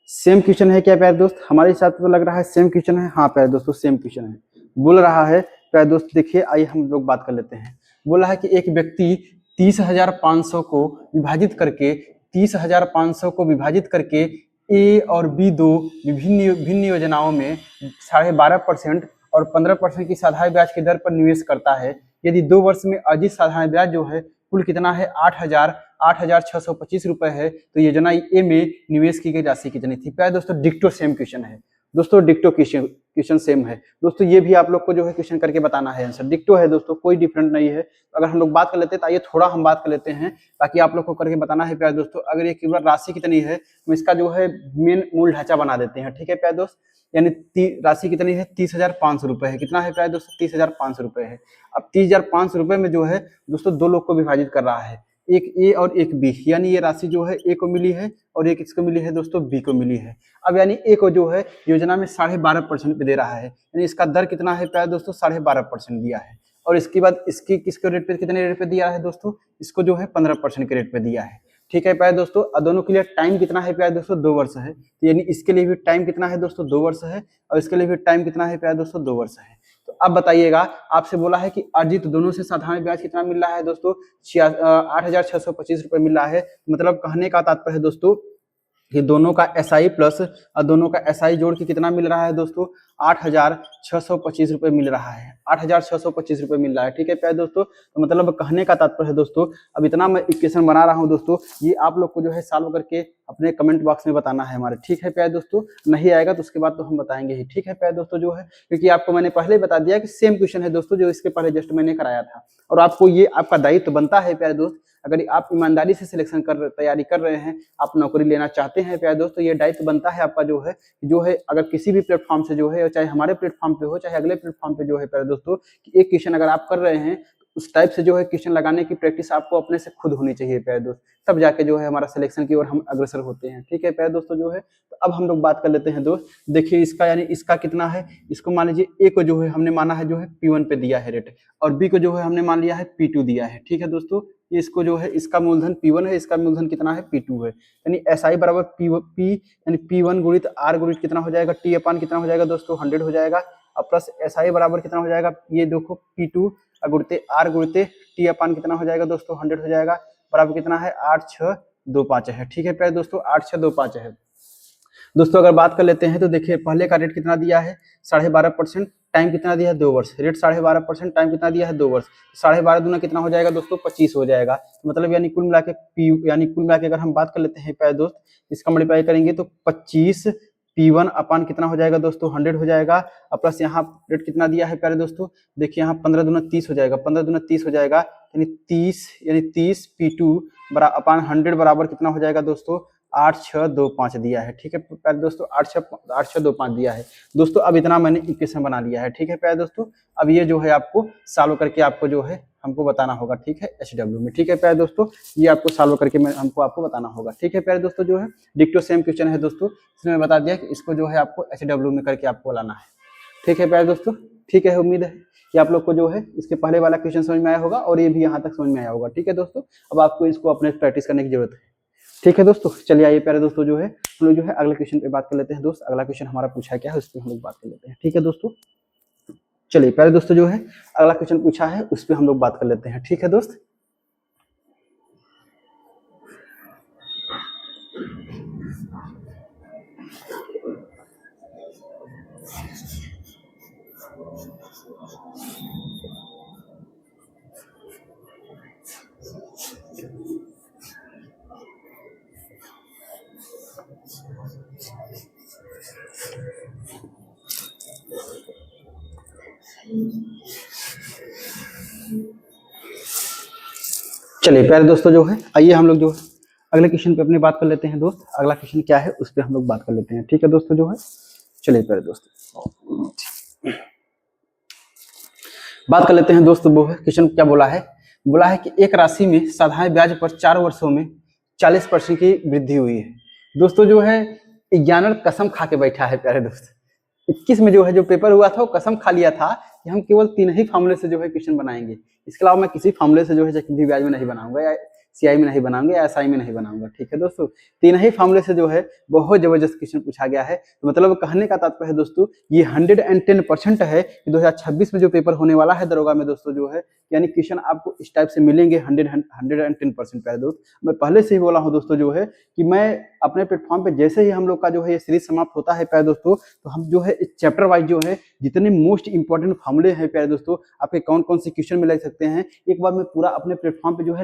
सेम क्वेश्चन है क्या प्यारे दोस्त? हमारे हिसाब से तो लग रहा है सेम क्वेश्चन है। हाँ प्यारे दोस्तों सेम क्वेश्चन है। बोल रहा है प्यारे दोस्त, देखिए आइए हम लोग बात कर लेते हैं। बोला है कि एक व्यक्ति 30,500 को विभाजित करके 30,500 को विभाजित करके ए और बी दो विभिन्न भिन्न योजनाओं में 12.5% और 15% की साधारण ब्याज की दर पर निवेश करता है। यदि 2 वर्ष में अर्जित साधारण ब्याज जो है कुल कितना है 8,625 रुपए है, तो योजना ए में निवेश की गई राशि कितनी थी? प्यारे दोस्तों डिक्टो सेम क्वेश्चन है दोस्तों, डिक्टो क्वेश्चन सेम है दोस्तों। ये भी आप लोग को जो है क्वेश्चन करके बताना है, आंसर डिक्टो है दोस्तों, कोई डिफरेंट नहीं है। अगर हम लोग बात कर लेते हैं तो आइए थोड़ा हम बात कर लेते हैं ताकि आप लोग को करके बताना है प्यारे दोस्तों। अगर ये केवल राशि कितनी है तो इसका जो है मेन मूल ढांचा बना देते हैं। ठीक है प्यारे दोस्त, यानी राशि कितनी है 30,500 रुपए है। कितना है प्यारे दोस्तों? 30,500 रुपए है। अब 30,500 रुपए में जो है दोस्तों 2 लोग को विभाजित कर रहा है, एक ए और एक बी, यानी ये राशि जो है ए को मिली है और एक इसको मिली है दोस्तों बी को मिली है। अब यानी ए को जो है योजना में 12.5% पे दे रहा है, यानी इसका दर कितना है प्यारे दोस्तों? 12.5% दिया है। और इसके बाद इसकी किसके रेट पे, कितने रेट पे दिया है दोस्तों? इसको जो है 15% के रेट पे दिया है। ठीक है प्यारे दोस्तों, दोनों के लिए टाइम कितना है प्यारे दोस्तों? 2 वर्ष है। तो यानी इसके लिए भी टाइम कितना है दोस्तों? 2 वर्ष है, और इसके लिए भी टाइम कितना है प्यारे दोस्तों? 2 वर्ष है। तो अब बताइएगा, आपसे बोला है कि अर्जित दोनों से साधारण ब्याज कितना मिल रहा है दोस्तों? 8,625 रुपए मिल रहा है। मतलब कहने का तात्पर्य है दोस्तों कि दोनों का एसआई प्लस और दोनों का एसआई जोड़ के कितना मिल रहा है दोस्तों? 8,625 रुपए मिल रहा है। 8,625 रुपए मिल रहा है। ठीक है प्यारे दोस्तों, तो मतलब कहने का तात्पर्य है दोस्तों, अब इतना मैं इक्वेशन बना रहा हूं दोस्तों, ये आप लोग को जो है सॉल्व करके अपने कमेंट बॉक्स में बताना है हमारे। ठीक है प्यारे दोस्तों, नहीं आएगा तो उसके बाद तो हम बताएंगे ही। ठीक है प्यारे दोस्तों जो है, क्योंकि आपको मैंने पहले बता दिया कि सेम क्वेश्चन है दोस्तों, जो इसके पहले जस्ट मैंने कराया था। और आपको ये आपका दायित्व बनता है प्यारे दोस्त, अगर आप ईमानदारी से सिलेक्शन कर तैयारी कर रहे हैं, आप नौकरी लेना चाहते हैं प्यारे दोस्तों, ये दायित्व बनता है आपका जो है अगर किसी भी प्लेटफॉर्म से जो है, चाहे हमारे प्लेटफॉर्म पे हो चाहे अगले प्लेटफॉर्म पे जो है प्यारे दोस्तों, कि एक क्वेश्चन अगर आप कर रहे हैं तो उस टाइप से जो है क्वेश्चन लगाने की प्रैक्टिस आपको अपने से खुद होनी चाहिए प्यारे दोस्त, तब जाके जो है हमारा सिलेक्शन की ओर हम अग्रसर होते हैं। ठीक है प्यारे दोस्तों जो है, तो अब हम लोग बात कर लेते हैं दोस्त। देखिए इसका यानी इसका कितना है, इसको मान लीजिए ए को जो है हमने माना है जो है P1 पे दिया है रेट, और बी को जो है हमने मान लिया है P2 दिया है। ठीक है दोस्तों, इसको जो है इसका मूलधन P1 है, इसका मूलधन कितना है P2 है, यानी SI बराबर P यानी P1 गुणित R गुणित कितना हो जाएगा, T अपान कितना हो जाएगा दोस्तों 100 हो जाएगा, और प्लस SI बराबर कितना हो जाएगा, ये देखो P2 गुणित R गुणित T अपान कितना हो जाएगा दोस्तों 100 हो जाएगा, बराबर कितना है 8625 है। ठीक है प्यारे दोस्तों 8625 है दोस्तों। अगर बात कर लेते हैं तो देखिए पहले का रेट कितना दिया है 12.5%, टाइम कितना दिया है 2 वर्ष, रेट 12.5%, टाइम कितना दिया है 2 वर्ष, 12.5 दूना कितना हो जाएगा दोस्तों 25 हो जाएगा। मतलब यानी कुल मिला के यानी कुल मिला के अगर हम बात कर लेते हैं प्यारे दोस्त, इसका मल्टीप्लाई करेंगे तो 25 P1 अपान कितना हो जाएगा दोस्तों 100 हो जाएगा, और प्लस यहाँ रेट कितना दिया है प्यारे दोस्तों, देखिए यहाँ 15 दूना 30 हो जाएगा, 15 दूना 30 हो जाएगा, यानी 30 P2 अपान 100 बराबर कितना हो जाएगा दोस्तों 8625 दिया है। ठीक है प्यारे दोस्तों 8625 दिया है दोस्तों। अब इतना मैंने इक्वेशन बना लिया है। ठीक है प्यारे दोस्तों, अब ये जो है आपको सॉल्व करके आपको जो है हमको बताना होगा। ठीक है HW में। ठीक है प्यारे दोस्तों, ये आपको सॉल्व करके हमको आपको बताना होगा। ठीक है प्यारे दोस्तों जो है डिक्टो सेम क्वेश्चन है दोस्तों, इसमें बता दिया कि इसको जो है आपको HW में करके आपको लाना है। ठीक है प्यारे दोस्तों, ठीक है, उम्मीद है कि आप लोग को जो है इसके पहले वाला क्वेश्चन समझ में आया होगा और ये भी यहाँ तक समझ में आया होगा। ठीक है दोस्तों, अब आपको इसको अपने प्रैक्टिस करने की जरूरत है। ठीक है दोस्तों, चलिए आइए प्यारे दोस्तों जो है हम लोग जो है अगले क्वेश्चन पे बात कर लेते हैं दोस्त। अगला क्वेश्चन हमारा पूछा क्या है उस पर हम लोग बात कर लेते हैं। ठीक है दोस्तों, चलिए प्यारे दोस्तों जो है अगला क्वेश्चन पूछा है उस पर हम लोग बात कर लेते हैं। ठीक है दोस्त, चलिए प्यारे दोस्तों जो है आइए हम लोग जो है अगले क्वेश्चन पे अपनी बात कर लेते हैं दोस्त। अगला क्वेश्चन क्या है उस पर हम लोग बात कर लेते हैं। ठीक है दोस्तों जो है, चलिए प्यारे दोस्तों बात कर लेते हैं दोस्त। वो है क्वेश्चन क्या बोला है, बोला है कि एक राशि में साधारण ब्याज पर 4 वर्षों में 40% की वृद्धि हुई है। दोस्तों जो है ज्ञानर कसम खा के बैठा है प्यारे दोस्त, 21 में जो है जो पेपर हुआ था वो कसम खा लिया था कि हम केवल 3 ही फार्मूले से जो है क्वेश्चन बनाएंगे, इसके अलावा मैं किसी फार्मूले से जो है चक्रवृद्धि ब्याज में नहीं बनाऊंगा, या सीआई में नहीं बनाऊंगा, या एसआई में नहीं बनाऊंगा। ठीक है दोस्तों, 3 ही फार्मूले से जो है बहुत जबरदस्त क्वेश्चन पूछा गया है। तो मतलब कहने का तात्पर्य है दोस्तों, ये 110% है कि 2026 में जो पेपर होने वाला है दरोगा में दोस्तों जो है, यानी क्वेश्चन आपको इस टाइप से मिलेंगे 110%। प्यारे दोस्त, मैं पहले से ही बोला हूँ दोस्तों जो है कि मैं अपने प्लेटफॉर्म पे जैसे ही हम लोग का जो है ये सीरीज समाप्त होता है प्यारे दोस्तों, तो हम जो है चैप्टर वाइज जो है जितने मोस्ट इंपॉर्टेंट फार्मूले हैं प्यारे दोस्तों, आपके कौन कौन से क्वेश्चन में लग सकते हैं, एक बार मैं पूरा अपने प्लेटफॉर्म पे जो है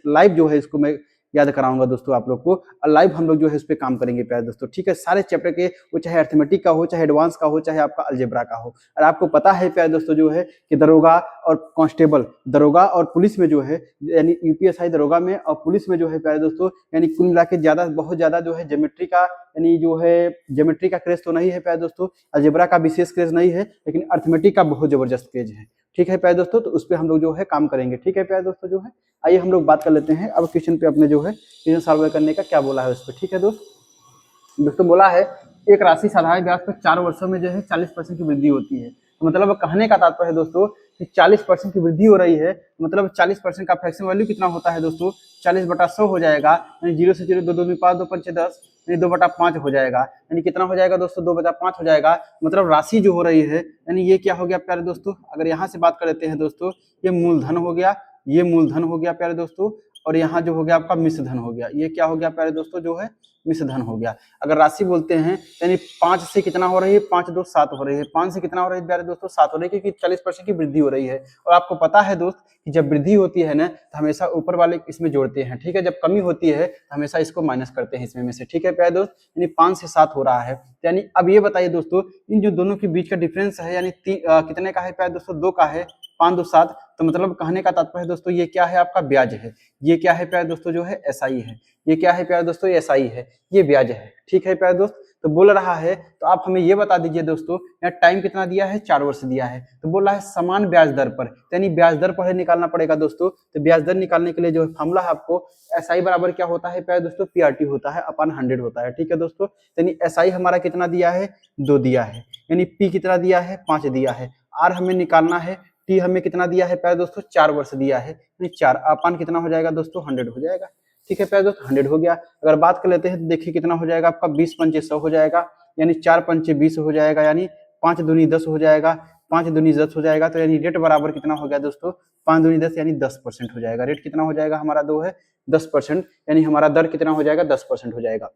लाइव जो है इसको मैं याद कराऊंगा दोस्तों आप लोग को, और लाइव हम लोग जो है इस पे काम करेंगे प्यारे दोस्तों। ठीक है, सारे चैप्टर के, वो चाहे अर्थमेटिक का हो, चाहे एडवांस का हो, चाहे आपका अलजेब्रा का हो। और आपको पता है प्यारे दोस्तों जो है कि दरोगा और कांस्टेबल, दरोगा और पुलिस में जो है, यानी यूपीएसआई दरोगा में और पुलिस में जो है प्यारे दोस्तों, यानी कुल मिला के बहुत ज्यादा जो है ज्योमेट्री का, यानी जो है ज्योमेट्री का क्रेज तो नहीं है प्यारे दोस्तों, अलजेब्रा का विशेष क्रेज नहीं है, लेकिन अर्थमेटिक का बहुत जबरदस्त क्रेज है। ठीक है प्यारे दोस्तों, तो उस पर हम लोग जो है काम करेंगे। ठीक है प्यारे दोस्तों जो है, आइए हम लोग बात कर लेते हैं अब क्वेश्चन पे अपने जो है क्वेश्चन सॉल्व करने का क्या बोला है उस पर। ठीक है दोस्तों बोला है एक राशि साधारण ब्याज पर 4 वर्षों में जो है 40% की वृद्धि होती है। तो मतलब कहने का तात्पर्य है दोस्तों कि 40% की वृद्धि हो रही है, मतलब 40% का फ्रैक्शन वैल्यू कितना होता है दोस्तों, 40/100 हो जाएगा, यानी 0 से 0 2 2 5 2 5 10, यानी 2/5 हो जाएगा, यानी कितना हो जाएगा दोस्तों 2/5 हो जाएगा। मतलब राशि जो हो रही है, यानी ये क्या हो गया प्यारे दोस्तों, अगर यहाँ से बात कर लेते हैं दोस्तों, ये मूलधन हो गया, ये मूलधन हो गया प्यारे दोस्तों, और यहाँ जो हो गया आपका मिश्र धन हो गया, ये क्या हो गया प्यारे दोस्तों जो है मिश्र धन हो गया। अगर राशि बोलते हैं यानी 5 से कितना हो रही है, 5 2 7 हो रही है, 5 से कितना हो रही है प्यारे दोस्तों 7 हो रही है, क्योंकि 40% की वृद्धि हो रही है। और आपको पता है दोस्त कि जब वृद्धि होती है ना तो हमेशा ऊपर वाले इसमें जोड़ते हैं। ठीक है, जब कमी होती है तो हमेशा इसको माइनस करते हैं इसमें में से। ठीक है प्यारे दोस्त, यानी 5 से 7 हो रहा है, यानी अब ये बताइए दोस्तों इन जो दोनों के बीच का डिफरेंस है, यानी कितने का है प्यारे दोस्तों, 2 का है, 5 2 7। तो मतलब कहने का तात्पर्य दोस्तों ये क्या है आपका ब्याज है, ये क्या है प्यारे दोस्तों जो है एसआई है, ये क्या है प्यारे दोस्तों एसआई है, ये ब्याज है। ठीक है प्यारे दोस्त, तो बोल रहा है तो आप हमें ये बता दीजिए दोस्तों, यहाँ टाइम कितना दिया है, 4 वर्ष दिया है, तो बोल रहा है समान ब्याज दर पर, यानी ब्याज दर पर निकालना पड़ेगा दोस्तों। तो ब्याज दर निकालने के लिए जो फॉर्मूला है आपको, एसआई बराबर क्या होता है प्यारे दोस्तों, पीआरटी होता है अपन 100 होता है। ठीक है दोस्तों, यानी एसआई हमारा कितना दिया है, 2 दिया है, यानी पी कितना दिया है, 5 दिया है, आर हमें निकालना है, टी हमें कितना दिया है प्यारे दोस्तों, 4 वर्ष दिया है, यानी 4 अपन कितना हो जाएगा दोस्तों 100 हो जाएगा। ठीक है प्यारे दोस्तों 100 हो गया। अगर बात कर लेते हैं तो देखिए कितना हो जाएगा आपका 20 पंचे 100 हो जाएगा, यानी 4 पंचे 20 हो जाएगा, यानी 5 दूनी 10 हो जाएगा, 5 दूनी 10 हो जाएगा। तो यानी रेट बराबर कितना हो गया दोस्तों, 5 दूनी 10 यानी 10% हो जाएगा। रेट कितना हो जाएगा हमारा, 2 है 10%, यानी हमारा दर कितना हो जाएगा 10% हो जाएगा।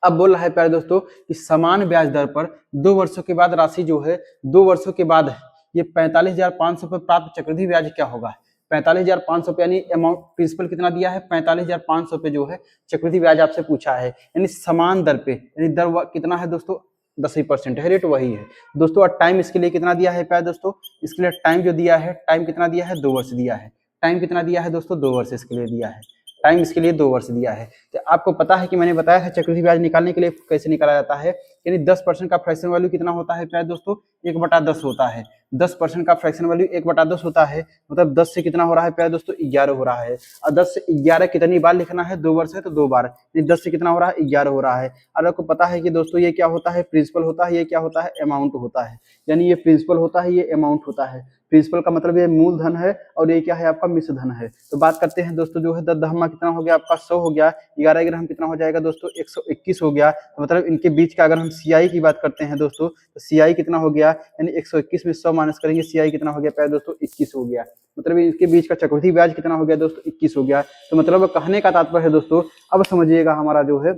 अब बोल रहा है प्यारे दोस्तों कि समान ब्याज दर पर 2 वर्षों के बाद राशि जो है, 2 वर्षों के बाद ये 45,500 पर प्राप्त चक्रवृद्धि ब्याज क्या होगा, 45,500 पे, यानी अमाउंट प्रिंसिपल कितना दिया है 45,500 पे जो है चक्रवृद्धि ब्याज आपसे पूछा है, यानी समान दर पे, यानी दर कितना है दोस्तों 10% है, रेट वही है दोस्तों। और टाइम इसके लिए कितना दिया है प्यारे दोस्तों, इसके लिए टाइम जो दिया है, टाइम कितना दिया है 2 वर्ष दिया है, टाइम कितना दिया है दोस्तों 2 वर्ष इसके लिए दिया है, टाइम इसके लिए 2 वर्ष दिया है। तो आपको पता है कि मैंने बताया है चक्रवृद्धि ब्याज निकालने के लिए कैसे निकाला जाता है, यानी 10% का फ्रैक्शन वैल्यू कितना होता है प्यारे दोस्तों 1/10 होता है, 10% का फ्रैक्शन वैल्यू 1/10 होता है, मतलब 10 से कितना हो रहा है प्यारे दोस्तों 11 हो रहा है। और 10 से 11 कितनी बार लिखना है, 2 वर्ष है तो 2 बार, यानी 10 से कितना हो रहा है 11 हो रहा है। और आपको पता है कि दोस्तों ये क्या होता है, प्रिंसिपल होता है, ये क्या होता है अमाउंट होता है, यानी ये प्रिंसिपल होता है, ये अमाउंट होता है। प्रिंसिपल का मतलब ये मूलधन है और ये क्या है आपका मिश्र धन है। तो बात करते हैं दोस्तों जो है 10 दहमा कितना हो गया आपका 100 हो गया, 11 ग्राम कितना हो जाएगा दोस्तों 121 हो गया। तो मतलब इनके बीच का अगर हम सीआई की बात करते हैं दोस्तों, तो सीआई कितना हो गया, यानी 121 में 100 माइनस करेंगे, सीआई कितना हो गया प्यारे दोस्तों 21 हो गया। मतलब इनके बीच का चक्रवृद्धि ब्याज कितना हो गया दोस्तों 21 हो गया। तो मतलब कहने का तात्पर्य है दोस्तों, अब समझिएगा हमारा जो है,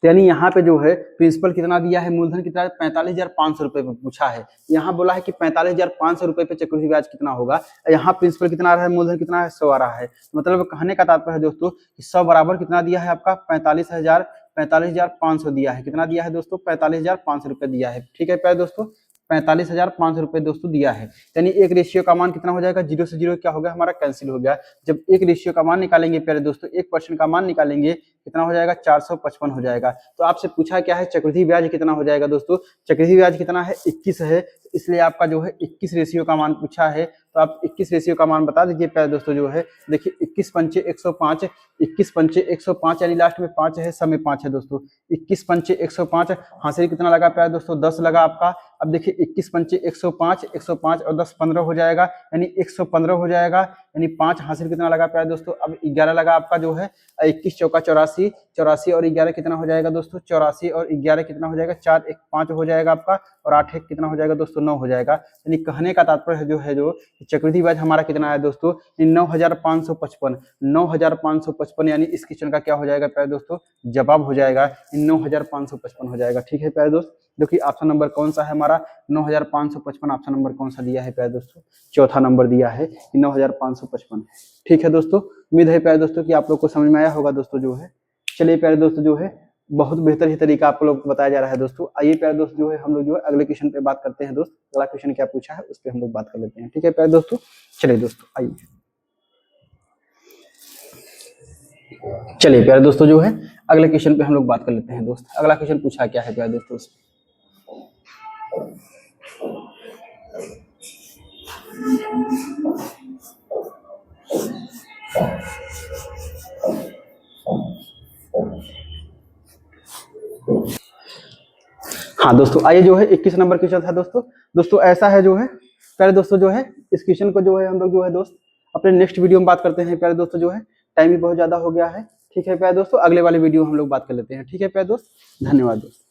तो यानी यहाँ पे जो है प्रिंसिपल कितना दिया है, मूलधन कितना है 45,500 रुपए पे पूछा है, यहाँ बोला है कि 45,500 रुपए पे चक्रवृद्धि ब्याज कितना होगा, यहाँ प्रिंसिपल कितना आ रहा है, मूलधन कितना है 100 आ रहा है। मतलब कहने का तात्पर्य है दोस्तों कि 100 बराबर कितना दिया है आपका 45,500 दिया है, कितना दिया है दोस्तों 45,500 रुपए दिया है। ठीक है प्यारे दोस्तों 45,500 रुपए दोस्तों दिया है, यानी एक रेशियो का मान कितना हो जाएगा, 0 से 0 क्या हो गया हमारा कैंसिल हो गया। जब एक रेशियो का मान निकालेंगे प्यारे दोस्तों, 1% का मान निकालेंगे, कितना हो जाएगा 455 हो जाएगा। तो आपसे पूछा क्या है चक्रवृद्धि ब्याज कितना हो जाएगा दोस्तों, चक्रवृद्धि ब्याज कितना है 21 है, इसलिए आपका जो है 21 रेशियो का मान पूछा है, तो आप 21 रेशियो का मान बता दीजिए प्यारे दोस्तों। जो है देखिए 21 पंचे 105, 21 पंचे 105 यानी लास्ट में 5 है, सब में 5 है दोस्तों। 21 पंचे 105 हासिल कितना लगा प्यारे दोस्तों 10 लगा आपका। अब देखिए 21 पंचे 105, 105 और 10 15 हो जाएगा यानी 115 हो जाएगा, यानी 5 हासिल कितना लगा प्यारे दोस्तों। अब 11 लगा आपका जो है 21 चौका 84, 84 और 11 कितना हो जाएगा दोस्तों, 84 और 11 कितना हो जाएगा 4 1 5 हो जाएगा आपका, और 8 1 कितना हो जाएगा दोस्तों 9 हो जाएगा। यानी कहने का तात्पर्य जो है जो चक्रवृद्धि ब्याज हमारा कितना है दोस्तों 9555, 9555 यानी इस क्वेश्चन का क्या हो जाएगा प्यारे दोस्तों, जवाब हो जाएगा 9555 हो जाएगा। ठीक है प्यारे दोस्त, देखिए ऑप्शन नंबर कौन सा है हमारा 9555, ऑप्शन नंबर कौन सा दिया है प्यारे दोस्तों, चौथा नंबर दिया है 9555 है। ठीक है दोस्तों, उम्मीद है प्यारे दोस्तों कि आप लोग को समझ में आया होगा दोस्तों। जो है चलिए प्यारे दोस्तों जो है बहुत बेहतर ही तरीका आप लोग को बताया जा रहा है दोस्तों। आइए प्यारे दोस्त जो है हम लोग जो है अगले क्वेश्चन पे बात करते हैं दोस्त, अगला क्वेश्चन क्या पूछा है उस पर हम लोग बात कर लेते हैं। ठीक है प्यारे दोस्तों, चलिए दोस्तों आइए, चलिए प्यारे दोस्तों जो है अगले क्वेश्चन पे हम लोग बात कर लेते हैं दोस्त। अगला क्वेश्चन पूछा क्या है प्यारे दोस्तों। हाँ दोस्तों आइए जो है 21 नंबर क्वेश्चन था दोस्तों। दोस्तों ऐसा है जो है प्यारे दोस्तों जो है इस क्वेश्चन को जो है हम लोग जो है दोस्त अपने नेक्स्ट वीडियो में बात करते हैं प्यारे दोस्तों। जो है टाइम भी बहुत ज्यादा हो गया है। ठीक है प्यारे दोस्तों, अगले वाले वीडियो हम लोग बात कर लेते हैं। ठीक है प्यारे दोस्त, धन्यवाद दोस्त।